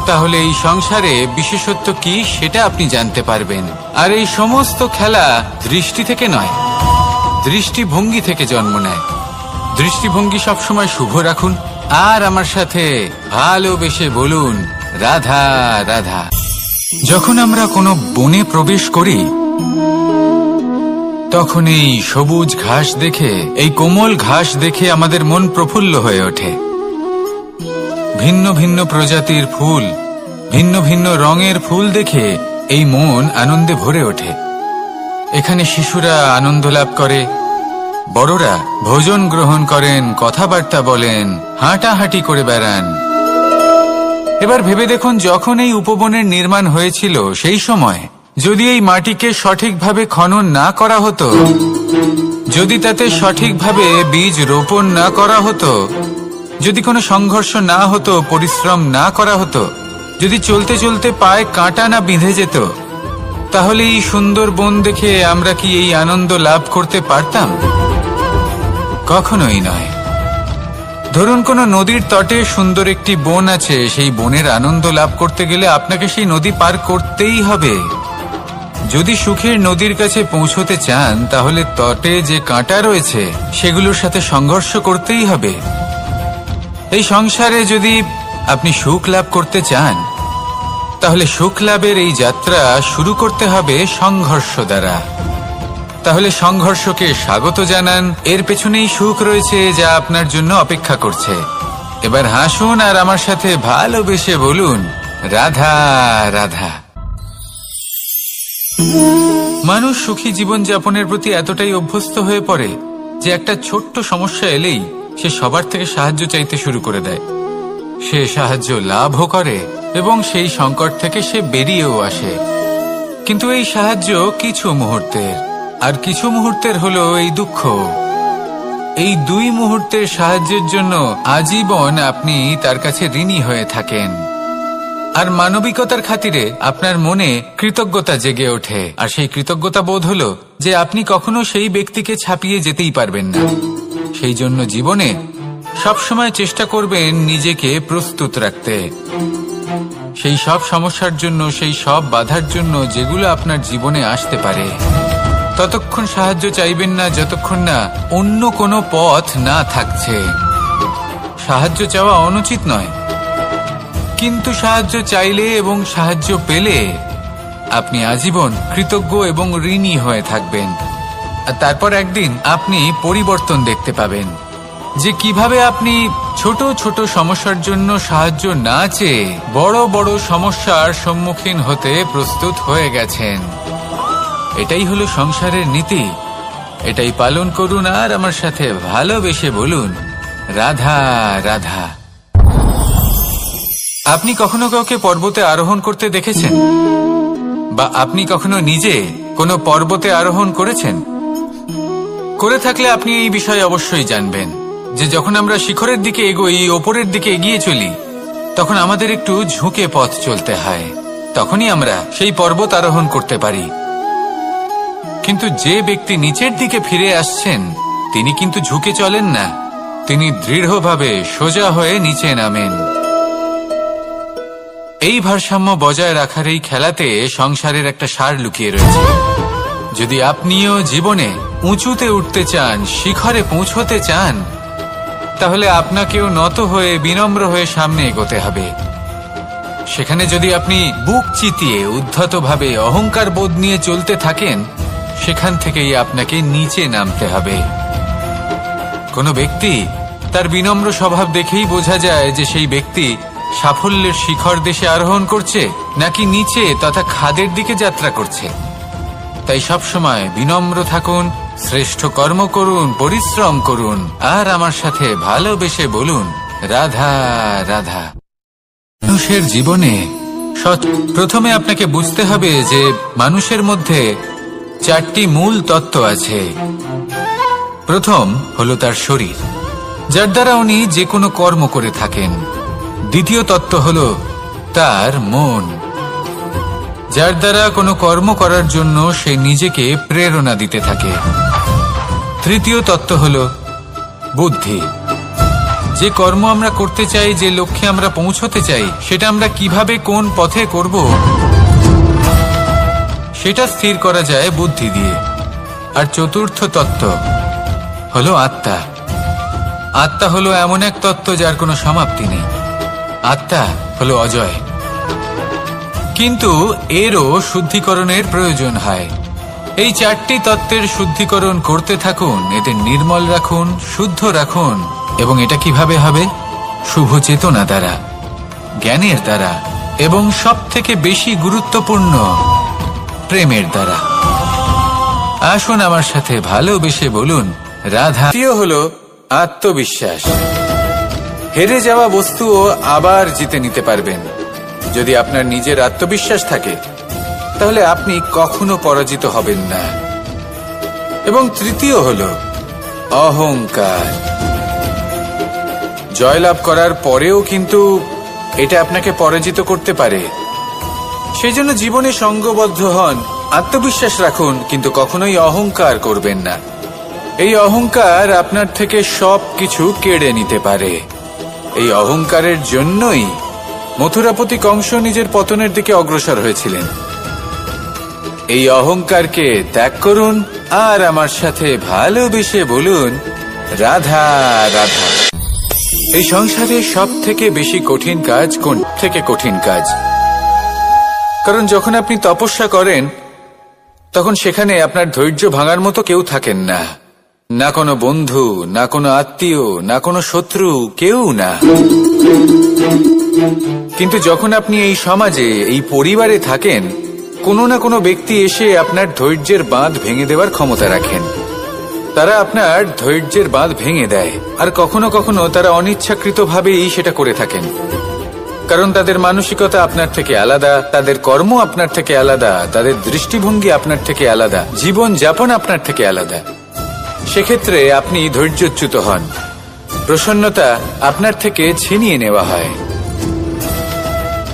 তাহলে এই সংসারে বিশেষত্ব কি সেটা আপনি জানতে পারবেন। আর এই সমস্ত খেলা দৃষ্টি থেকে নয়, দৃষ্টিভঙ্গি থেকে জন্ম নেয়। দৃষ্টিভঙ্গি সবসময় শুভ রাখুন আর আমার সাথে ভালোবেসে বলুন রাধা রাধা। যখন আমরা কোনো বনে প্রবেশ করি তখন এই সবুজ ঘাস দেখে, এই কোমল ঘাস দেখে আমাদের মন প্রফুল্ল হয়ে ওঠে। ভিন্ন ভিন্ন প্রজাতির ফুল, ভিন্ন ভিন্ন রঙের ফুল দেখে এই মন আনন্দে ভরে ওঠে। এখানে শিশুরা আনন্দ লাভ করে, বড়রা ভোজন গ্রহণ করেন, কথাবার্তা বলেন, হাঁটাহাঁটি করে বেড়ান। এবার ভেবে দেখুন, যখন এই উপবনের নির্মাণ হয়েছিল সেই সময় যদি এই মাটিকে সঠিকভাবে খনন না করা হতো, যদি তাতে সঠিকভাবে বীজ রোপণ না করা হতো, যদি কোনো সংঘর্ষ না হতো, পরিশ্রম না করা হতো, যদি চলতে চলতে পায়ে কাঁটা না বিঁধে যেত, তাহলে এই সুন্দর বন দেখে আমরা কি এই আনন্দ লাভ করতে পারতাম? কখনোই নয়। ধরুন কোনো নদীর তটে সুন্দর একটি বন আছে, সেই বনের আনন্দ লাভ করতে গেলে আপনাকে সেই নদী পার করতেই হবে। যদি সুখের নদীর কাছে পৌঁছতে চান, তাহলে তটে যে কাঁটা রয়েছে সেগুলোর সাথে সংঘর্ষ করতেই হবে। এই সংসারে যদি আপনি সুখ লাভ করতে চান, তাহলে সুখ লাভের এই যাত্রা শুরু করতে হবে সংঘর্ষ দ্বারা। তাহলে সংঘর্ষকে স্বাগত জানান, এর পেছনেই সুখ রয়েছে যা আপনার জন্য অপেক্ষা করছে। এবার হাসুন আর আমার সাথে ভালোবেসে বলুন রাধা রাধা। মানুষ সুখী জীবনযাপনের প্রতি এতটাই অভ্যস্ত হয়ে পড়ে যে একটা ছোট্ট সমস্যা এলেই সে সবার থেকে সাহায্য চাইতে শুরু করে দেয়। সে সাহায্য লাভও করে এবং সেই সংকট থেকে সে বেরিয়েও আসে। কিন্তু এই সাহায্য কিছু মুহূর্তের, আর কিছু মুহূর্তের হলো এই দুঃখ। এই দুই মুহূর্তের সাহায্যের জন্য আজীবন আপনি তার কাছে ঋণী হয়ে থাকেন। আর মানবিকতার খাতিরে আপনার মনে কৃতজ্ঞতা জেগে ওঠে, আর সেই কৃতজ্ঞতা বোধ হলো যে আপনি কখনো সেই ব্যক্তিকে ছাপিয়ে যেতেই পারবেন না। সেই জন্য জীবনে সবসময় চেষ্টা করবেন নিজেকে প্রস্তুত রাখতে সেই সব সমস্যার জন্য, সেই সব বাধার জন্য যেগুলো আপনার জীবনে আসতে পারে। ততক্ষণ সাহায্য চাইবেন না যতক্ষণ না অন্য কোনো পথ না থাকছে। সাহায্য চাওয়া অনুচিত নয়, কিন্তু সাহায্য চাইলে এবং সাহায্য পেলে আপনি আজীবন কৃতজ্ঞ এবং ঋণী হয়ে থাকবেন। আর তারপর একদিন আপনি পরিবর্তন দেখতে পাবেন যে কিভাবে আপনি ছোট ছোট সমস্যার জন্য সাহায্য না চেয়ে বড় বড় সমস্যার সম্মুখীন হতে প্রস্তুত হয়ে গেছেন। এটাই হলো সংসারের নীতি। এটাই পালন করুন আর আমার সাথে ভালোবেসে বলুন রাধা রাধা। আপনি কখনো কাউকে পর্বতে আরোহণ করতে দেখেছেন? বা আপনি কখনো নিজে কোনো পর্বতে আরোহণ করেছেন? করে থাকলে আপনি এই বিষয়ে অবশ্যই জানবেন যে যখন আমরা শিখরের দিকে এগোই, ওপরের দিকে এগিয়ে চলি, তখন আমাদের একটু ঝুঁকে পথ চলতে হয়। তখনই আমরা সেই পর্বত আরোহণ করতে পারি। কিন্তু যে ব্যক্তি নিচের দিকে ফিরে আসছেন তিনি কিন্তু ঝুঁকে চলেন না, তিনি দৃঢ়ভাবে সোজা হয়ে নিচে নামেন। এই ভারসাম্য বজায় রাখার এই খেলাতে সংসারের একটা সার লুকিয়ে রয়েছে। যদি আপনিও জীবনে উঁচুতে উঠতে চান, শিখরে পৌঁছতে চান, তাহলে আপনাকেও নত হয়ে বিনম্র হয়ে সামনে এগোতে হবে। সেখানে যদি আপনি বুক চিতিয়ে উদ্ধতভাবে অহংকার বোধ নিয়ে চলতে থাকেন, সেখান থেকেই আপনাকে নিচে নামতে হবে। কোনো ব্যক্তি তার বিনম্র স্বভাব দেখেই বোঝা যায় যে সেই ব্যক্তি সাফল্যের শিখর দেশে আরোহণ করছে নাকি নিচে তথা খাদের দিকে যাত্রা করছে। তাই সবসময় বিনম্র থাকুন, শ্রেষ্ঠ কর্ম করুন, পরিশ্রম করুন আর আমার সাথে ভালোবেসে বলুন রাধা রাধা। মানুষের জীবনে প্রথমে আপনাকে বুঝতে হবে যে মানুষের মধ্যে চারটি মূল তত্ত্ব আছে। প্রথম হলো তার শরীর, যার দ্বারা উনি যে কোনো কর্ম করে থাকেন। দ্বিতীয় তত্ত্ব হলো তার মন, যার দ্বারা কোনো কর্ম করার জন্য সে নিজেকে প্রেরণা দিতে থাকে। তৃতীয় তত্ত্ব হলো বুদ্ধি, যে কর্ম আমরা করতে চাই, যে লক্ষ্যে আমরা পৌঁছতে চাই, সেটা আমরা কিভাবে কোন পথে করব সেটা স্থির করা যায় বুদ্ধি দিয়ে। আর চতুর্থ তত্ত্ব হলো আত্মা। আত্মা হলো এমন এক তত্ত্ব যার কোনো সমাপ্তি নেই। আত্মা হলো অজয়, কিন্তু এরও শুদ্ধিকরণের প্রয়োজন হয়। এই চারটি তত্ত্বের শুদ্ধিকরণ করতে থাকুন, এদের নির্মল রাখুন, শুদ্ধ রাখুন। এবং এটা কিভাবে হবে? শুভ চেতনা দ্বারা, জ্ঞানের দ্বারা, এবং সব থেকে বেশি গুরুত্বপূর্ণ প্রেমের দ্বারা। আসুন আমার সাথে ভালোবেসে বলুন রাধা। তৃতীয় হলো আত্মবিশ্বাস। হেরে যাওয়া বস্তুও আবার জিতে নিতে পারবেন। যদি আপনার নিজের আত্মবিশ্বাস থাকে, তাহলে আপনি কখনো পরাজিত হবেন না। এবং তৃতীয় হলো অহংকার। জয়লাভ করার পরেও কিন্তু এটা আপনাকে পরাজিত করতে পারে। সেই জন্য জীবনে সঙ্গবদ্ধ হন, আত্মবিশ্বাস রাখুন, কিন্তু কখনোই অহংকার করবেন না। এই অহংকার আপনার থেকে সবকিছু কেড়ে নিতে পারে। এই অহংকারের জন্যই মথুরাপতি কংস নিজের পতনের দিকে অগ্রসর হয়েছিলেন। এই অহংকারকে ত্যাগ করুন আর আমার সাথে ভালোবেসে বলুন রাধা রাধা। এই সংসারে সব থেকে বেশি কঠিন কাজ কোন থেকে কঠিন কাজ? কারণ যখন আপনি তপস্যা করেন, তখন সেখানে আপনার ধৈর্য ভাঙার মতো কেউ থাকেন না। না কোনো বন্ধু, না কোনো আত্মীয়, না কোনো শত্রু, কেউ না। কিন্তু যখন আপনি এই সমাজে, এই পরিবারে থাকেন, কোনো না কোনো ব্যক্তি এসে আপনার ধৈর্যের বাঁধ ভেঙে দেওয়ার ক্ষমতা রাখেন। তারা আপনার ধৈর্যের বাঁধ ভেঙে দেয়, আর কখনো কখনো তারা অনিচ্ছাকৃতভাবেই সেটা করে থাকেন। কারণ তাদের মানসিকতা আপনার থেকে আলাদা, তাদের কর্ম আপনার থেকে আলাদা, তাদের দৃষ্টিভঙ্গি আপনার থেকে আলাদা, জীবন যাপন আপনার থেকে আলাদা। সেক্ষেত্রে আপনি ধৈর্যচ্যুত হন, প্রসন্নতা আপনার থেকে ছিনিয়ে নেওয়া হয়।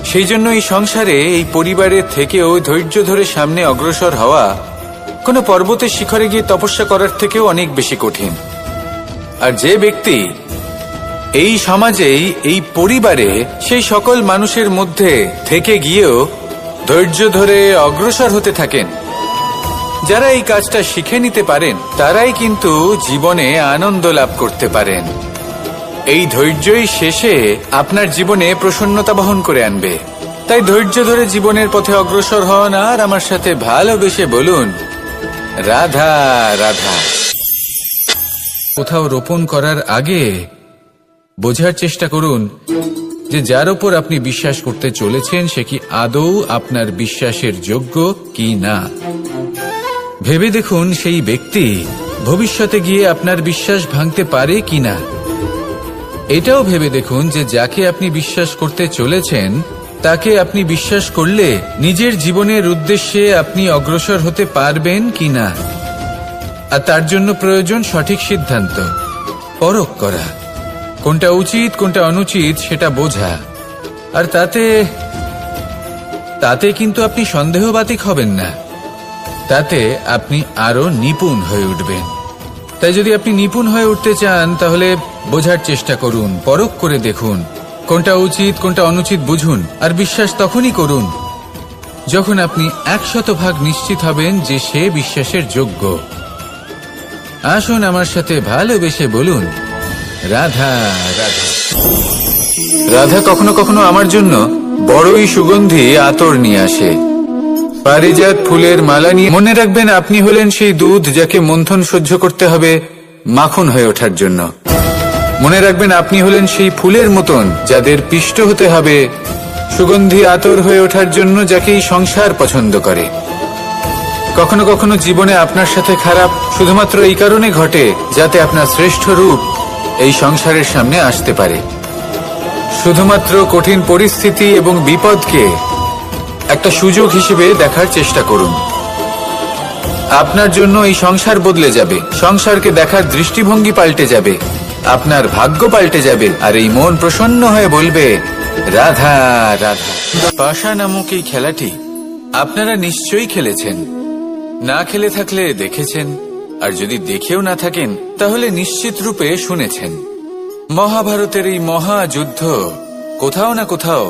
সেই জন্য এই সংসারে, এই পরিবারের থেকেও ধৈর্য ধরে সামনে অগ্রসর হওয়া কোনো পর্বতের শিখরে গিয়ে তপস্যা করার থেকেও অনেক বেশি কঠিন। আর যে ব্যক্তি এই সমাজেই, এই পরিবারে, সেই সকল মানুষের মধ্যে থেকে গিয়েও ধৈর্য ধরে অগ্রসর হতে থাকেন, যারা এই কাজটা শিখে নিতে পারেন, তারাই কিন্তু জীবনে আনন্দ লাভ করতে পারেন। এই ধৈর্যই শেষে আপনার জীবনে প্রসন্নতা বহন করে আনবে। তাই ধৈর্য ধরে জীবনের পথে অগ্রসর হন আর আমার সাথে ভালোবেসে বলুন রাধা রাধা। কোথাও রোপণ করার আগে বোঝার চেষ্টা করুন যে যার ওপর আপনি বিশ্বাস করতে চলেছেন সে কি আদৌ আপনার বিশ্বাসের যোগ্য কি না। ভেবে দেখুন সেই ব্যক্তি ভবিষ্যতে গিয়ে আপনার বিশ্বাস ভাঙতে পারে কিনা। এটাও ভেবে দেখুন যে যাকে আপনি বিশ্বাস করতে চলেছেন তাকে আপনি বিশ্বাস করলে নিজের জীবনের উদ্দেশ্যে আপনি অগ্রসর হতে পারবেন কিনা। আর তার জন্য প্রয়োজন সঠিক সিদ্ধান্ত, পরখ করা, কোনটা উচিত কোনটা অনুচিত সেটা বোঝা। আর তাতে কিন্তু আপনি সন্দেহবাতিক হবেন না, তাতে আপনি আরো নিপুণ হয়ে উঠবেন। তাই যদি আপনি নিপুণ হয়ে উঠতে চান তাহলে বোঝার চেষ্টা করুন, পরখ করে দেখুন, কোনটা উচিত কোনটা অনুচিত বুঝুন। আর বিশ্বাস তখনই করুন যখন আপনি 100% নিশ্চিত হবেন যে সে বিশ্বাসের যোগ্য। আসুন আমার সাথে ভালোবেসে বলুন রাধা রাধা। রাধা কখনো কখনো আমার জন্য বড়ই সুগন্ধি আতর নিয়ে আসে, পারিজাত ফুলের মালা নিয়ে। মনে রাখবেন আপনি হলেন সেই দুধ যাকে মন্থন সহ্য করতে হবে মাখন হয়ে ওঠার জন্য। মনে রাখবেন আপনি হলেন সেই ফুলের মতন যাদের পিষ্ট হতে হবে সুগন্ধি আতর হয়ে ওঠার জন্য, যাকে এই সংসার পছন্দ করে। কখনো কখনো জীবনে আপনার সাথে খারাপ শুধুমাত্র এই কারণে ঘটে যাতে আপনার শ্রেষ্ঠ রূপ এই সংসারের সামনে আসতে পারে। শুধুমাত্র কঠিন পরিস্থিতি এবং বিপদকে একটা সুযোগ হিসেবে দেখার চেষ্টা করুন। আপনার জন্য এই সংসার বদলে যাবে, সংসারকে দেখার দৃষ্টিভঙ্গি পাল্টে যাবে, আপনার ভাগ্য পাল্টে যাবে, আর এই মন প্রসন্ন হয়ে বলবে রাধা রাধা। পাশা নামক এই খেলাটি আপনারা নিশ্চয়ই খেলেছেন, না খেলে থাকলে দেখেছেন, আর যদি দেখেও না থাকেন তাহলে নিশ্চিত রূপে শুনেছেন। মহাভারতের এই মহাযুদ্ধ কোথাও না কোথাও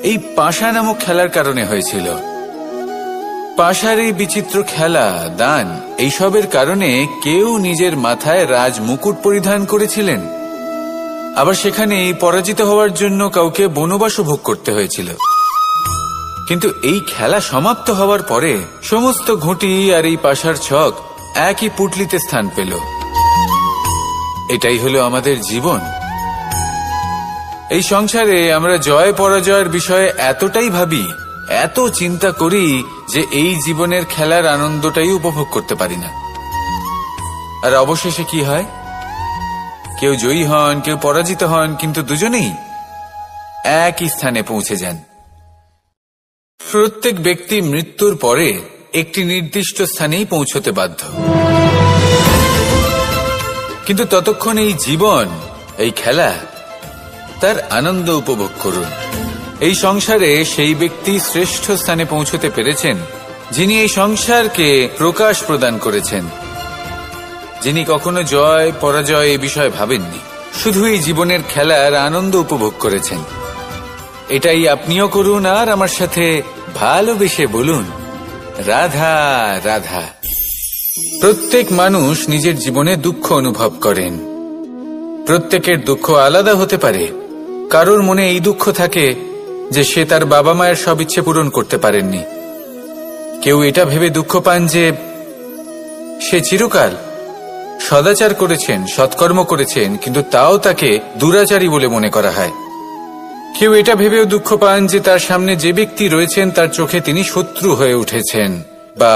এই পাশা নামক খেলার কারণে হয়েছিল। পাশার এই বিচিত্র খেলা, দান, এইসবের কারণে কেউ নিজের মাথায় রাজ মুকুট পরিধান করেছিলেন, আবার সেখানে পরাজিত হওয়ার জন্য কাউকে বনবাসও ভোগ করতে হয়েছিল। কিন্তু এই খেলা সমাপ্ত হওয়ার পরে সমস্ত ঘুঁটি আর এই পাশার ছক একই পুটলিতে স্থান পেল। এটাই হলো আমাদের জীবন। এই সংসারে আমরা জয় পরাজয়ের বিষয়ে এতটাই ভাবি, এত চিন্তা করি যে এই জীবনের খেলার আনন্দটাই উপভোগ করতে পারি না। আর অবশেষে কি হয়? কেউ জয়ী হন, কেউ পরাজিত হন, কিন্তু দুজনেই একই স্থানে পৌঁছে যান। প্রত্যেক ব্যক্তি মৃত্যুর পরে একটি নির্দিষ্ট স্থানেই পৌঁছতে বাধ্য, কিন্তু ততক্ষণ এই জীবন, এই খেলা, তার আনন্দ উপভোগ করুন। এই সংসারে সেই ব্যক্তি শ্রেষ্ঠ স্থানে পৌঁছতে পেরেছেন যিনি এই সংসারকে প্রকাশ প্রদান করেছেন, যিনি কখনো জয় পরাজয় এই বিষয়ে ভাবেননি, শুধু এই জীবনের খেলার আনন্দ উপভোগ করেছেন। এটাই আপনিও করুন, আর আমার সাথে ভালোবেসে বলুন রাধা রাধা। প্রত্যেক মানুষ নিজের জীবনে দুঃখ অনুভব করেন। প্রত্যেকের দুঃখ আলাদা হতে পারে। কারোর মনে এই দুঃখ থাকে যে সে তার বাবা মায়ের সব ইচ্ছে পূরণ করতে পারেননি। কেউ এটা ভেবে দুঃখ পান যে সে চিরকাল সদাচার করেছেন, সৎকর্ম করেছেন, কিন্তু তাও তাকে দুরাচারী বলে মনে করা হয়। কেউ এটা ভেবেও দুঃখ পান যে তার সামনে যে ব্যক্তি রয়েছেন তার চোখে তিনি শত্রু হয়ে উঠেছেন বা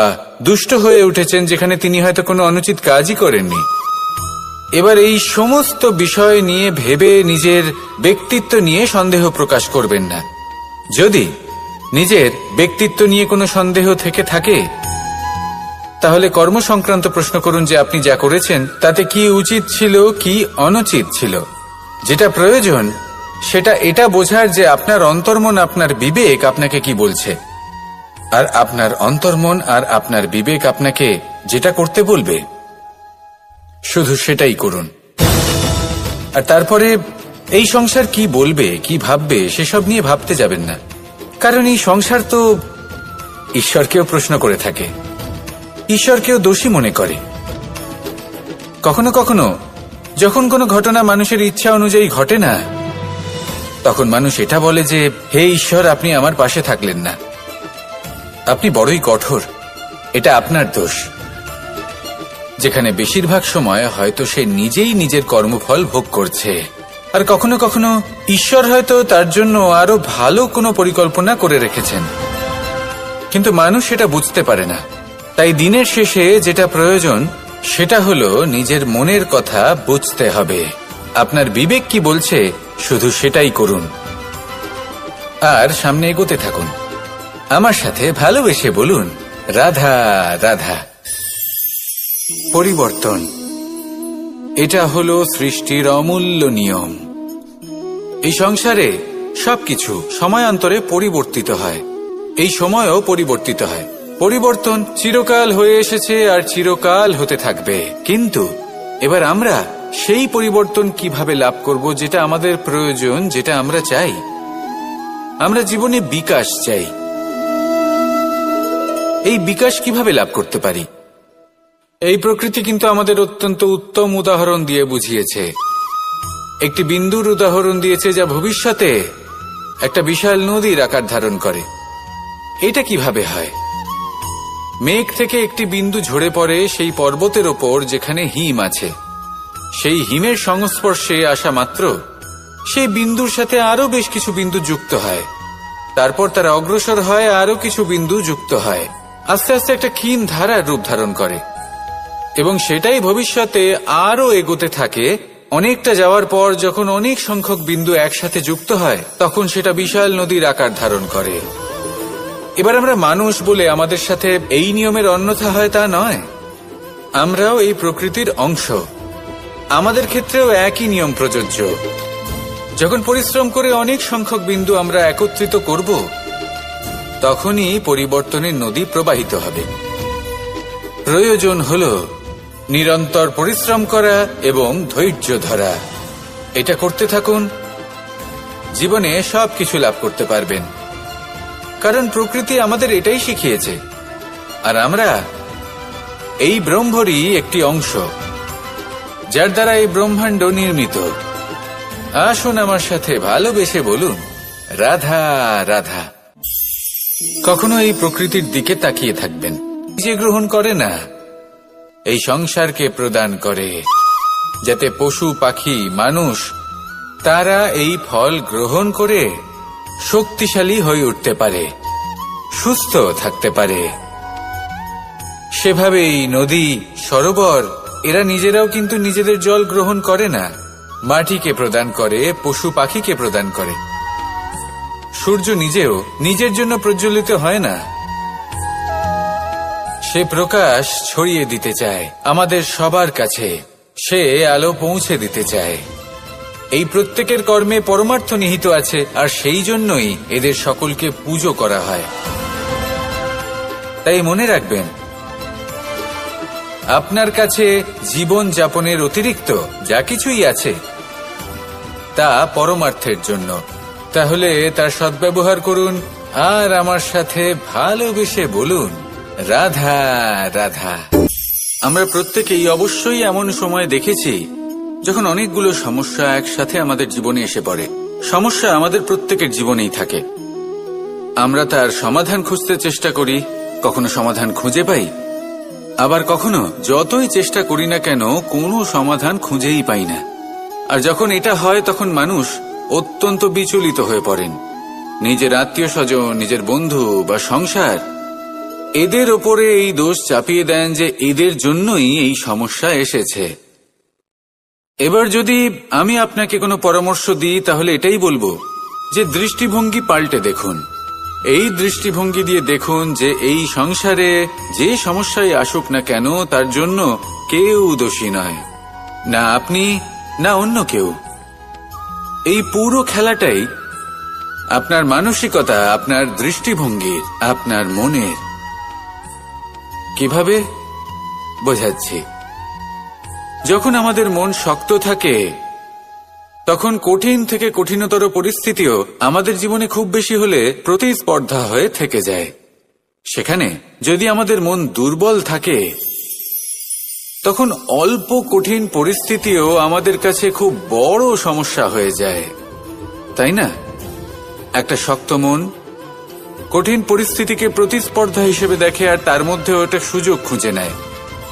দুষ্ট হয়ে উঠেছেন, যেখানে তিনি হয়তো কোনো অনুচিত কাজই করেননি। এবার এই সমস্ত বিষয় নিয়ে ভেবে নিজের ব্যক্তিত্ব নিয়ে সন্দেহ প্রকাশ করবেন না। যদি নিজের ব্যক্তিত্ব নিয়ে কোনো সন্দেহ থেকে থাকে তাহলে কর্ম সংক্রান্ত প্রশ্ন করুন যে আপনি যা করেছেন তাতে কি উচিত ছিল, কি অনুচিত ছিল। যেটা প্রয়োজন সেটা এটা বোঝার যে আপনার অন্তর্মন, আপনার বিবেক আপনাকে কি বলছে, আর আপনার অন্তর্মন আর আপনার বিবেক আপনাকে যেটা করতে বলবে শুধু সেটাই করুন। আর তারপরে এই সংসার কি বলবে, কি ভাববে সেসব নিয়ে ভাবতে যাবেন না, কারণ এই সংসার তো ঈশ্বরকেও প্রশ্ন করে থাকে, ঈশ্বরকেও দোষী মনে করে। কখনো কখনো যখন কোনো ঘটনা মানুষের ইচ্ছা অনুযায়ী ঘটে না, তখন মানুষ এটা বলে যে হে ঈশ্বর, আপনি আমার পাশে থাকলেন না, আপনি বড়ই কঠোর, এটা আপনার দোষ। যেখানে বেশিরভাগ সময় হয়তো সে নিজেই নিজের কর্মফল ভোগ করছে, আর কখনো কখনো ঈশ্বর হয়তো তার জন্য আরো ভালো কোনো পরিকল্পনা করে রেখেছেন, কিন্তু মানুষ সেটা বুঝতে পারে না। তাই দিনের শেষে যেটা প্রয়োজন সেটা হলো নিজের মনের কথা বুঝতে হবে। আপনার বিবেক কি বলছে শুধু সেটাই করুন, আর সামনে এগোতে থাকুন। আমার সাথে ভালোবেসে বলুন রাধা রাধা। পরিবর্তন, এটা হলো সৃষ্টির অমূল্য নিয়ম। এই সংসারে সবকিছু সময়ান্তরে পরিবর্তিত হয়, এই সময়ও পরিবর্তিত হয়। পরিবর্তন চিরকাল হয়ে এসেছে আর চিরকাল হতে থাকবে, কিন্তু এবার আমরা সেই পরিবর্তন কিভাবে লাভ করব যেটা আমাদের প্রয়োজন, যেটা আমরা চাই। আমরা জীবনে বিকাশ চাই। এই বিকাশ কিভাবে লাভ করতে পারি? এই প্রকৃতি কিন্তু আমাদের অত্যন্ত উত্তম উদাহরণ দিয়ে বুঝিয়েছে। একটি বিন্দুর উদাহরণ দিয়েছে যা ভবিষ্যতে একটা বিশাল নদীর আকার ধারণ করে। এটা কিভাবে হয়? মেঘ থেকে একটি বিন্দু ঝরে পড়ে সেই পর্বতের ওপর যেখানে হিম আছে। সেই হিমের সংস্পর্শে আসা মাত্র সেই বিন্দুর সাথে আরো বেশ কিছু বিন্দু যুক্ত হয়, তারপর তারা অগ্রসর হয়, আরো কিছু বিন্দু যুক্ত হয়, আস্তে আস্তে একটা ক্ষীণ ধারার রূপ ধারণ করে, এবং সেটাই ভবিষ্যতে আরো এগোতে থাকে। অনেকটা যাওয়ার পর যখন অনেক সংখ্যক বিন্দু একসাথে যুক্ত হয় তখন সেটা বিশাল নদীর আকার ধারণ করে। এবার আমরা মানুষ বলে আমাদের সাথে এই নিয়মের অন্যথা হয় তা নয়। আমরাও এই প্রকৃতির অংশ, আমাদের ক্ষেত্রেও একই নিয়ম প্রযোজ্য। যখন পরিশ্রম করে অনেক সংখ্যক বিন্দু আমরা একত্রিত করব, তখনই পরিবর্তনের নদী প্রবাহিত হবে। প্রয়োজন হল নিরন্তর পরিশ্রম করা এবং ধৈর্য ধরা। এটা করতে থাকুন, জীবনে সবকিছু লাভ করতে পারবেন। কারণ প্রকৃতি আমাদের এটাই শিখিয়েছে, আর আমরা এই ব্রহ্মরই একটি অংশ, যার দ্বারা এই ব্রহ্মাণ্ড নির্মিত। আসুন আমার সাথে ভালোবেসে বলুন, রাধা রাধা। কখনো এই প্রকৃতির দিকে তাকিয়ে থাকবেন, যে গ্রহণ করে না, এই সংসারকে প্রদান করে, যাতে পশু পাখি মানুষ তারা এই ফল গ্রহণ করে শক্তিশালী হয়ে উঠতে পারে, সুস্থ থাকতে পারে। সেভাবেই নদী, সরোবর এরা নিজেরাও কিন্তু নিজেদের জল গ্রহণ করে না, মাটিকে প্রদান করে, পশু পাখিকে প্রদান করে। সূর্য নিজেও নিজের জন্য প্রজ্বলিত হয় না, সে প্রকাশ ছড়িয়ে দিতে চায় আমাদের সবার কাছে, সে আলো পৌঁছে দিতে চায়। এই প্রত্যেকের কর্মে পরমার্থ নিহিত আছে, আর সেই জন্যই এদের সকলকে পুজো করা হয়। তাই মনে রাখবেন, আপনার কাছে জীবন যাপনের অতিরিক্ত যা কিছুই আছে তা পরমার্থের জন্য। তাহলে তার সদ্ব্যবহার করুন, আর আমার সাথে ভালোবেসে বলুন, রাধা রাধা। আমরা প্রত্যেকেই অবশ্যই এমন সময় দেখেছি যখন অনেকগুলো সমস্যা একসাথে আমাদের জীবনে এসে পড়ে। সমস্যা আমাদের প্রত্যেকের জীবনেই থাকে, আমরা তার সমাধান খুঁজতে চেষ্টা করি, কখনো সমাধান খুঁজে পাই, আবার কখনো যতই চেষ্টা করি না কেন কোনো সমাধান খুঁজেই পাই না। আর যখন এটা হয় তখন মানুষ অত্যন্ত বিচলিত হয়ে পড়েন। নিজের আত্মীয় স্বজন, নিজের বন্ধু বা সংসার, এদের ওপরে এই দোষ চাপিয়ে দেন যে এদের জন্যই এই সমস্যা এসেছে। এবার যদি আমি আপনাকে কোনো পরামর্শ দিই, তাহলে এটাই বলবো যে দৃষ্টিভঙ্গি পাল্টে দেখুন। এই দৃষ্টিভঙ্গি দিয়ে দেখুন যে এই সংসারে যে সমস্যায় আসুক না কেন তার জন্য কেউ দোষী নয়, না আপনি না অন্য কেউ। এই পুরো খেলাটাই আপনার মানসিকতা, আপনার দৃষ্টিভঙ্গির, আপনার মনের। কিভাবে বোঝাচ্ছি? যখন আমাদের মন শক্ত থাকে তখন কঠিন থেকে কঠিনতর পরিস্থিতিও আমাদের জীবনে খুব বেশি হলে প্রতিস্পর্ধা হয়ে থেকে যায়। সেখানে যদি আমাদের মন দুর্বল থাকে তখন অল্প কঠিন পরিস্থিতিও আমাদের কাছে খুব বড় সমস্যা হয়ে যায়, তাই না? একটা শক্ত মন কঠিন পরিস্থিতিকে প্রতিস্পর্ধা হিসেবে দেখে আর তার মধ্যে ওটা সুযোগ খুঁজে নেয়।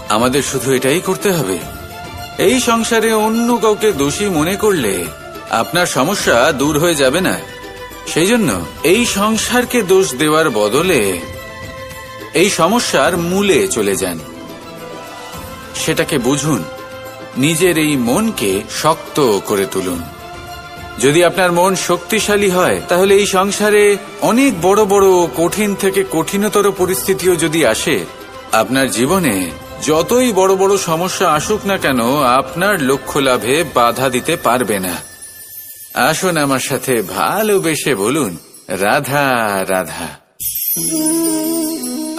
আমাদের শুধু এটাই করতে হবে। এই সংসারে অন্য কাউকে দোষী মনে করলে আপনার সমস্যা দূর হয়ে যাবে না। সেই জন্য এই সংসারকে দোষ দেওয়ার বদলে এই সমস্যার মূলে চলে যান, সেটাকে বুঝুন, নিজের এই মনকে শক্ত করে তুলুন। যদি আপনার মন শক্তিশালী হয় তাহলে এই সংসারে অনেক বড় বড় কঠিন থেকে কঠিনতর পরিস্থিতিও যদি আসে, আপনার জীবনে যতই বড় বড় সমস্যা আসুক না কেন আপনার লক্ষ্য লাভে বাধা দিতে পারবে না। আসুন আমার সাথে ভালোবেসে বলুন, রাধা রাধা।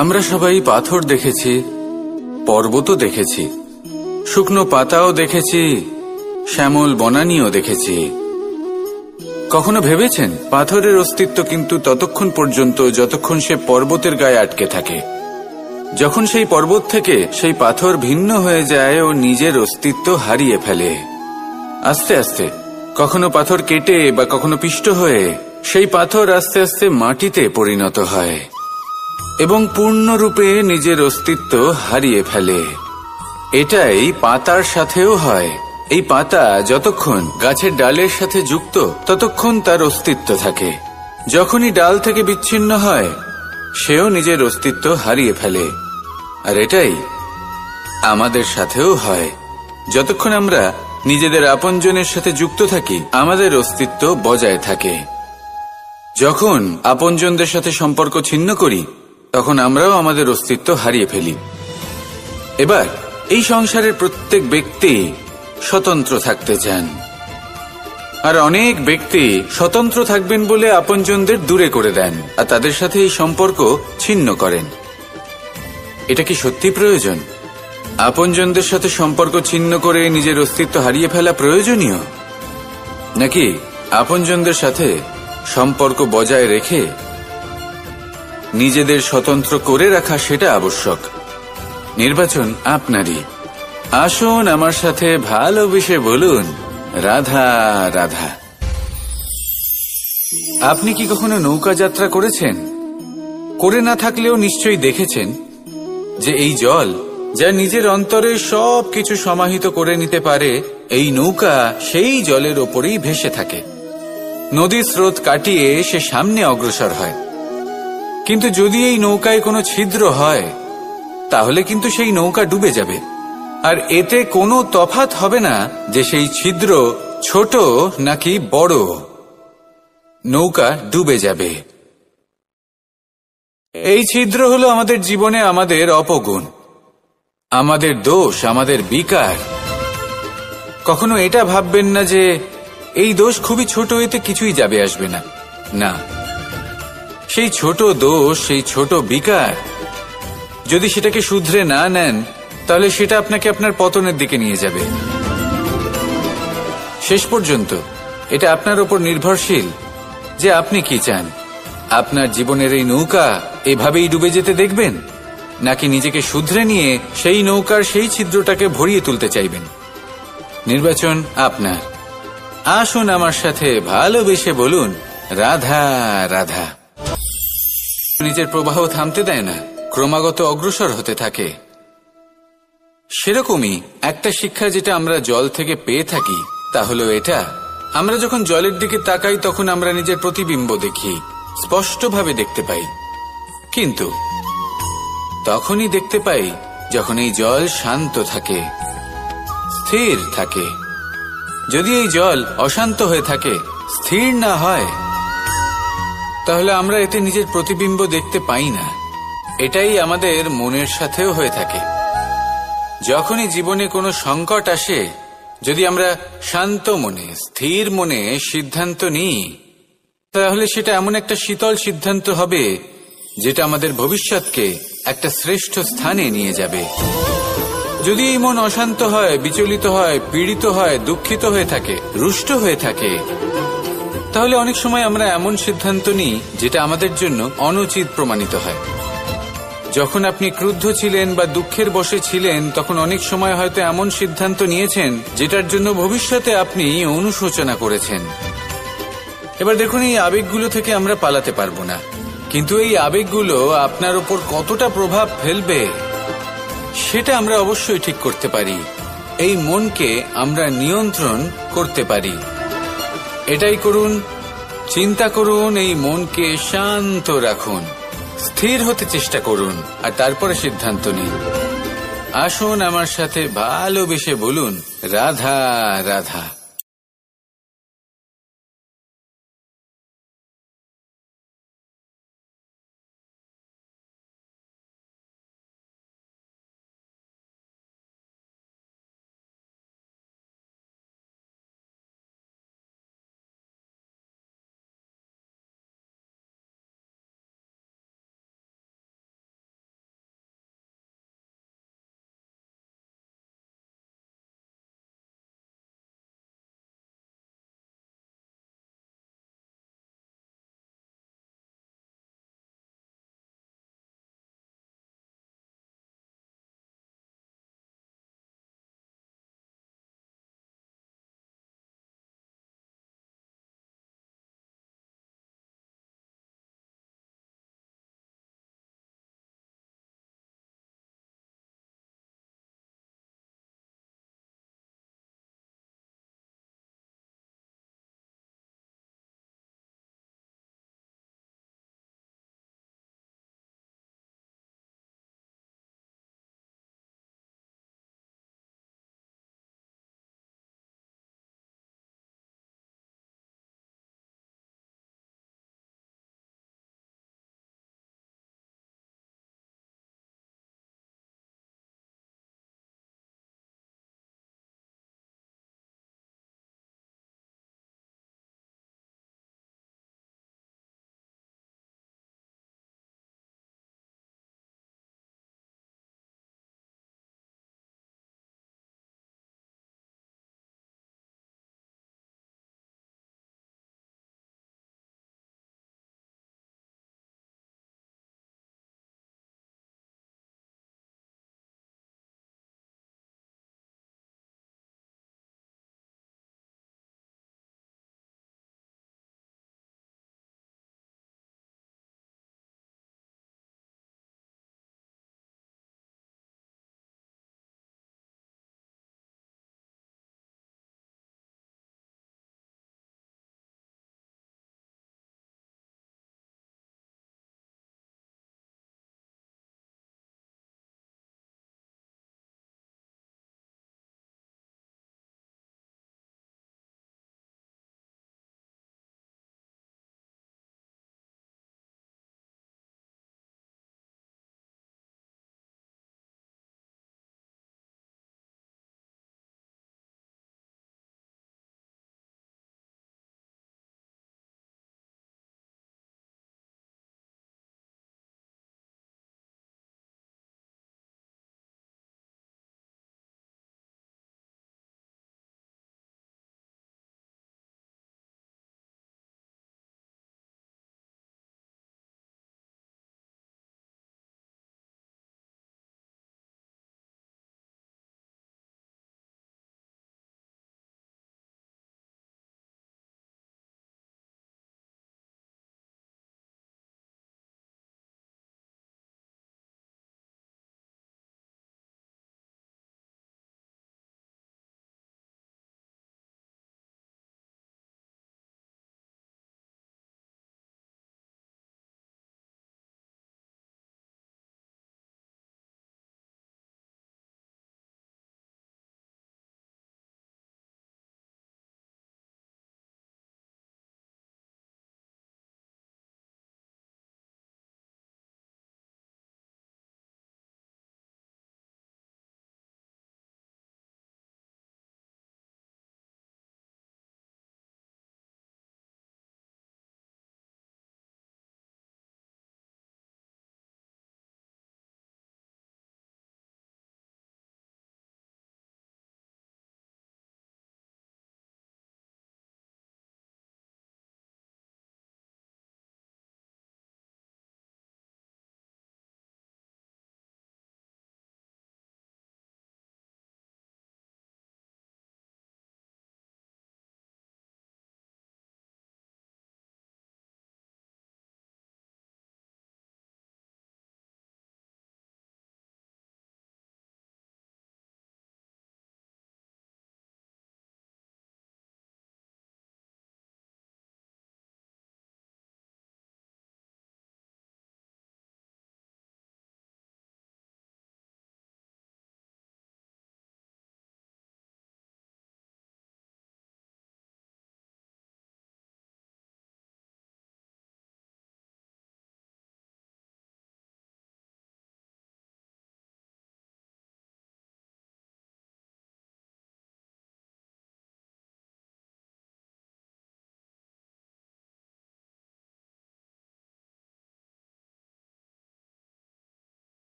আমরা সবাই পাথর দেখেছি, পর্বতও দেখেছি, শুকনো পাতাও দেখেছি, শ্যামল বনানীও দেখেছি। কখনো ভেবেছেন পাথরের অস্তিত্ব কিন্তু ততক্ষণ পর্যন্ত যতক্ষণ সে পর্বতের গায়ে আটকে থাকে। যখন সেই পর্বত থেকে সেই পাথর ভিন্ন হয়ে যায় ও নিজের অস্তিত্ব হারিয়ে ফেলে। আস্তে আস্তে কখনো পাথর কেটে বা কখনো পিষ্ট হয়ে সেই পাথর আস্তে আস্তে মাটিতে পরিণত হয় এবং পূর্ণরূপে নিজের অস্তিত্ব হারিয়ে ফেলে। এটাই পাতার সাথেও হয়। এই পাতা যতক্ষণ গাছের ডালের সাথে যুক্ত ততক্ষণ তার অস্তিত্ব থাকে। যখনই ডাল থেকে বিচ্ছিন্ন হয় সেও নিজের অস্তিত্ব হারিয়ে ফেলে। আর এটাই আমাদের সাথেও হয়। যতক্ষণ আমরা নিজেদের আপনজনের সাথে যুক্ত থাকি আমাদের অস্তিত্ব বজায় থাকে। যখন আপনজনদের সাথে সম্পর্ক ছিন্ন করি তখন আমরাও আমাদের অস্তিত্ব হারিয়ে ফেলি। এবার এই সংসারের প্রত্যেক ব্যক্তি স্বতন্ত্র থাকতে চান, আর অনেক ব্যক্তি স্বতন্ত্র থাকবেন বলে আপনজনদের দূরে করে দেন আর তাদের সাথে এই সম্পর্ক ছিন্ন করেন। এটা কি সত্যি প্রয়োজন? আপনজনদের সাথে সম্পর্ক ছিন্ন করে নিজের অস্তিত্ব হারিয়ে ফেলা প্রয়োজনীয়, নাকি আপনজনদের সাথে সম্পর্ক বজায় রেখে নিজেদের স্বতন্ত্র করে রাখা সেটা আবশ্যক? নির্বাচন আপনারই। আসুন আমার সাথে ভালোবেসে বলুন, রাধা রাধা। আপনি কি কখনো নৌকা যাত্রা করেছেন? করে না থাকলেও নিশ্চয়ই দেখেছেন যে এই জল যা নিজের অন্তরে সব কিছু সমাহিত করে নিতে পারে, এই নৌকা সেই জলের ওপরেই ভেসে থাকে। নদীর স্রোত কাটিয়ে সে সামনে অগ্রসর হয়। কিন্তু যদি এই নৌকায় কোনো ছিদ্র হয় তাহলে কিন্তু সেই নৌকা ডুবে যাবে, আর এতে কোনো তফাৎ হবে না যে সেই ছিদ্র ছোট নাকি বড়, নৌকা ডুবে যাবে। এই ছিদ্র হলো আমাদের জীবনে আমাদের অপগুণ, আমাদের দোষ, আমাদের বিকার। কখনো এটা ভাববেন না যে এই দোষ খুবই ছোট, এতে কিছুই যাবে আসবে না। না, সেই ছোট দোষ, সেই ছোট বিকার যদি সেটাকে শুধরে না নেন তাহলে সেটা আপনাকে আপনার পতনের দিকে নিয়ে যাবে। শেষ পর্যন্ত এটা আপনার উপর নির্ভরশীল যে আপনি কি চান। আপনার জীবনের এই নৌকা এভাবেই ডুবে যেতে দেখবেন, নাকি নিজেকে শুধরে নিয়ে সেই নৌকার সেই ছিদ্রটাকে ভরিয়ে তুলতে চাইবেন? নির্বাচন আপনার। আসুন আমার সাথে ভালোবেসে বলুন, রাধা রাধা। নিজের প্রবাহ থামতে দেয় না, ক্রমাগত অগ্রসর হতে থাকে। সেরকমই একটা শিক্ষা যেটা আমরা জল থেকে পেয়ে থাকি তা হলো এটা, আমরা যখন জলের দিকে তাকাই তখন আমরা নিজের প্রতিবিম্ব দেখি, স্পষ্টভাবে দেখতে পাই। কিন্তু তখনই দেখতে পাই যখন এই জল শান্ত থাকে, স্থির থাকে। যদি এই জল অশান্ত হয়ে থাকে, স্থির না হয়, তাহলে আমরা এতে নিজের প্রতিবিম্ব দেখতে পাই না। এটাই আমাদের মনের সাথেও হয়ে থাকে। যখনই জীবনে কোনো সংকট আসে, যদি আমরা শান্ত মনে, স্থির মনে সিদ্ধান্ত নিই, তাহলে সেটা এমন একটা শীতল সিদ্ধান্ত হবে যেটা আমাদের ভবিষ্যৎকে একটা শ্রেষ্ঠ স্থানে নিয়ে যাবে। যদি এই মন অশান্ত হয়, বিচলিত হয়, পীড়িত হয়, দুঃখিত হয়ে থাকে, রুষ্ট হয়ে থাকে, তাহলে অনেক সময় আমরা এমন সিদ্ধান্ত নিই যেটা আমাদের জন্য অনুচিত প্রমাণিত হয়। যখন আপনি ক্রুদ্ধ ছিলেন বা দুঃখের বশে ছিলেন, তখন অনেক সময় হয়তো এমন সিদ্ধান্ত নিয়েছেন যেটার জন্য ভবিষ্যতে আপনি অনুশোচনা করেছেন। এবার দেখুন, এই আবেগগুলো থেকে আমরা পালাতে পারবো না, কিন্তু এই আবেগগুলো আপনার উপর কতটা প্রভাব ফেলবে সেটা আমরা অবশ্যই ঠিক করতে পারি। এই মনকে আমরা নিয়ন্ত্রণ করতে পারি। এটাই করুন, চিন্তা করুন, এই মনকে শান্ত রাখুন, স্থির হতে চেষ্টা করুন, আর তারপরে সিদ্ধান্ত নিন। আসুন আমার সাথে ভালোবেসে বলুন, রাধা রাধা।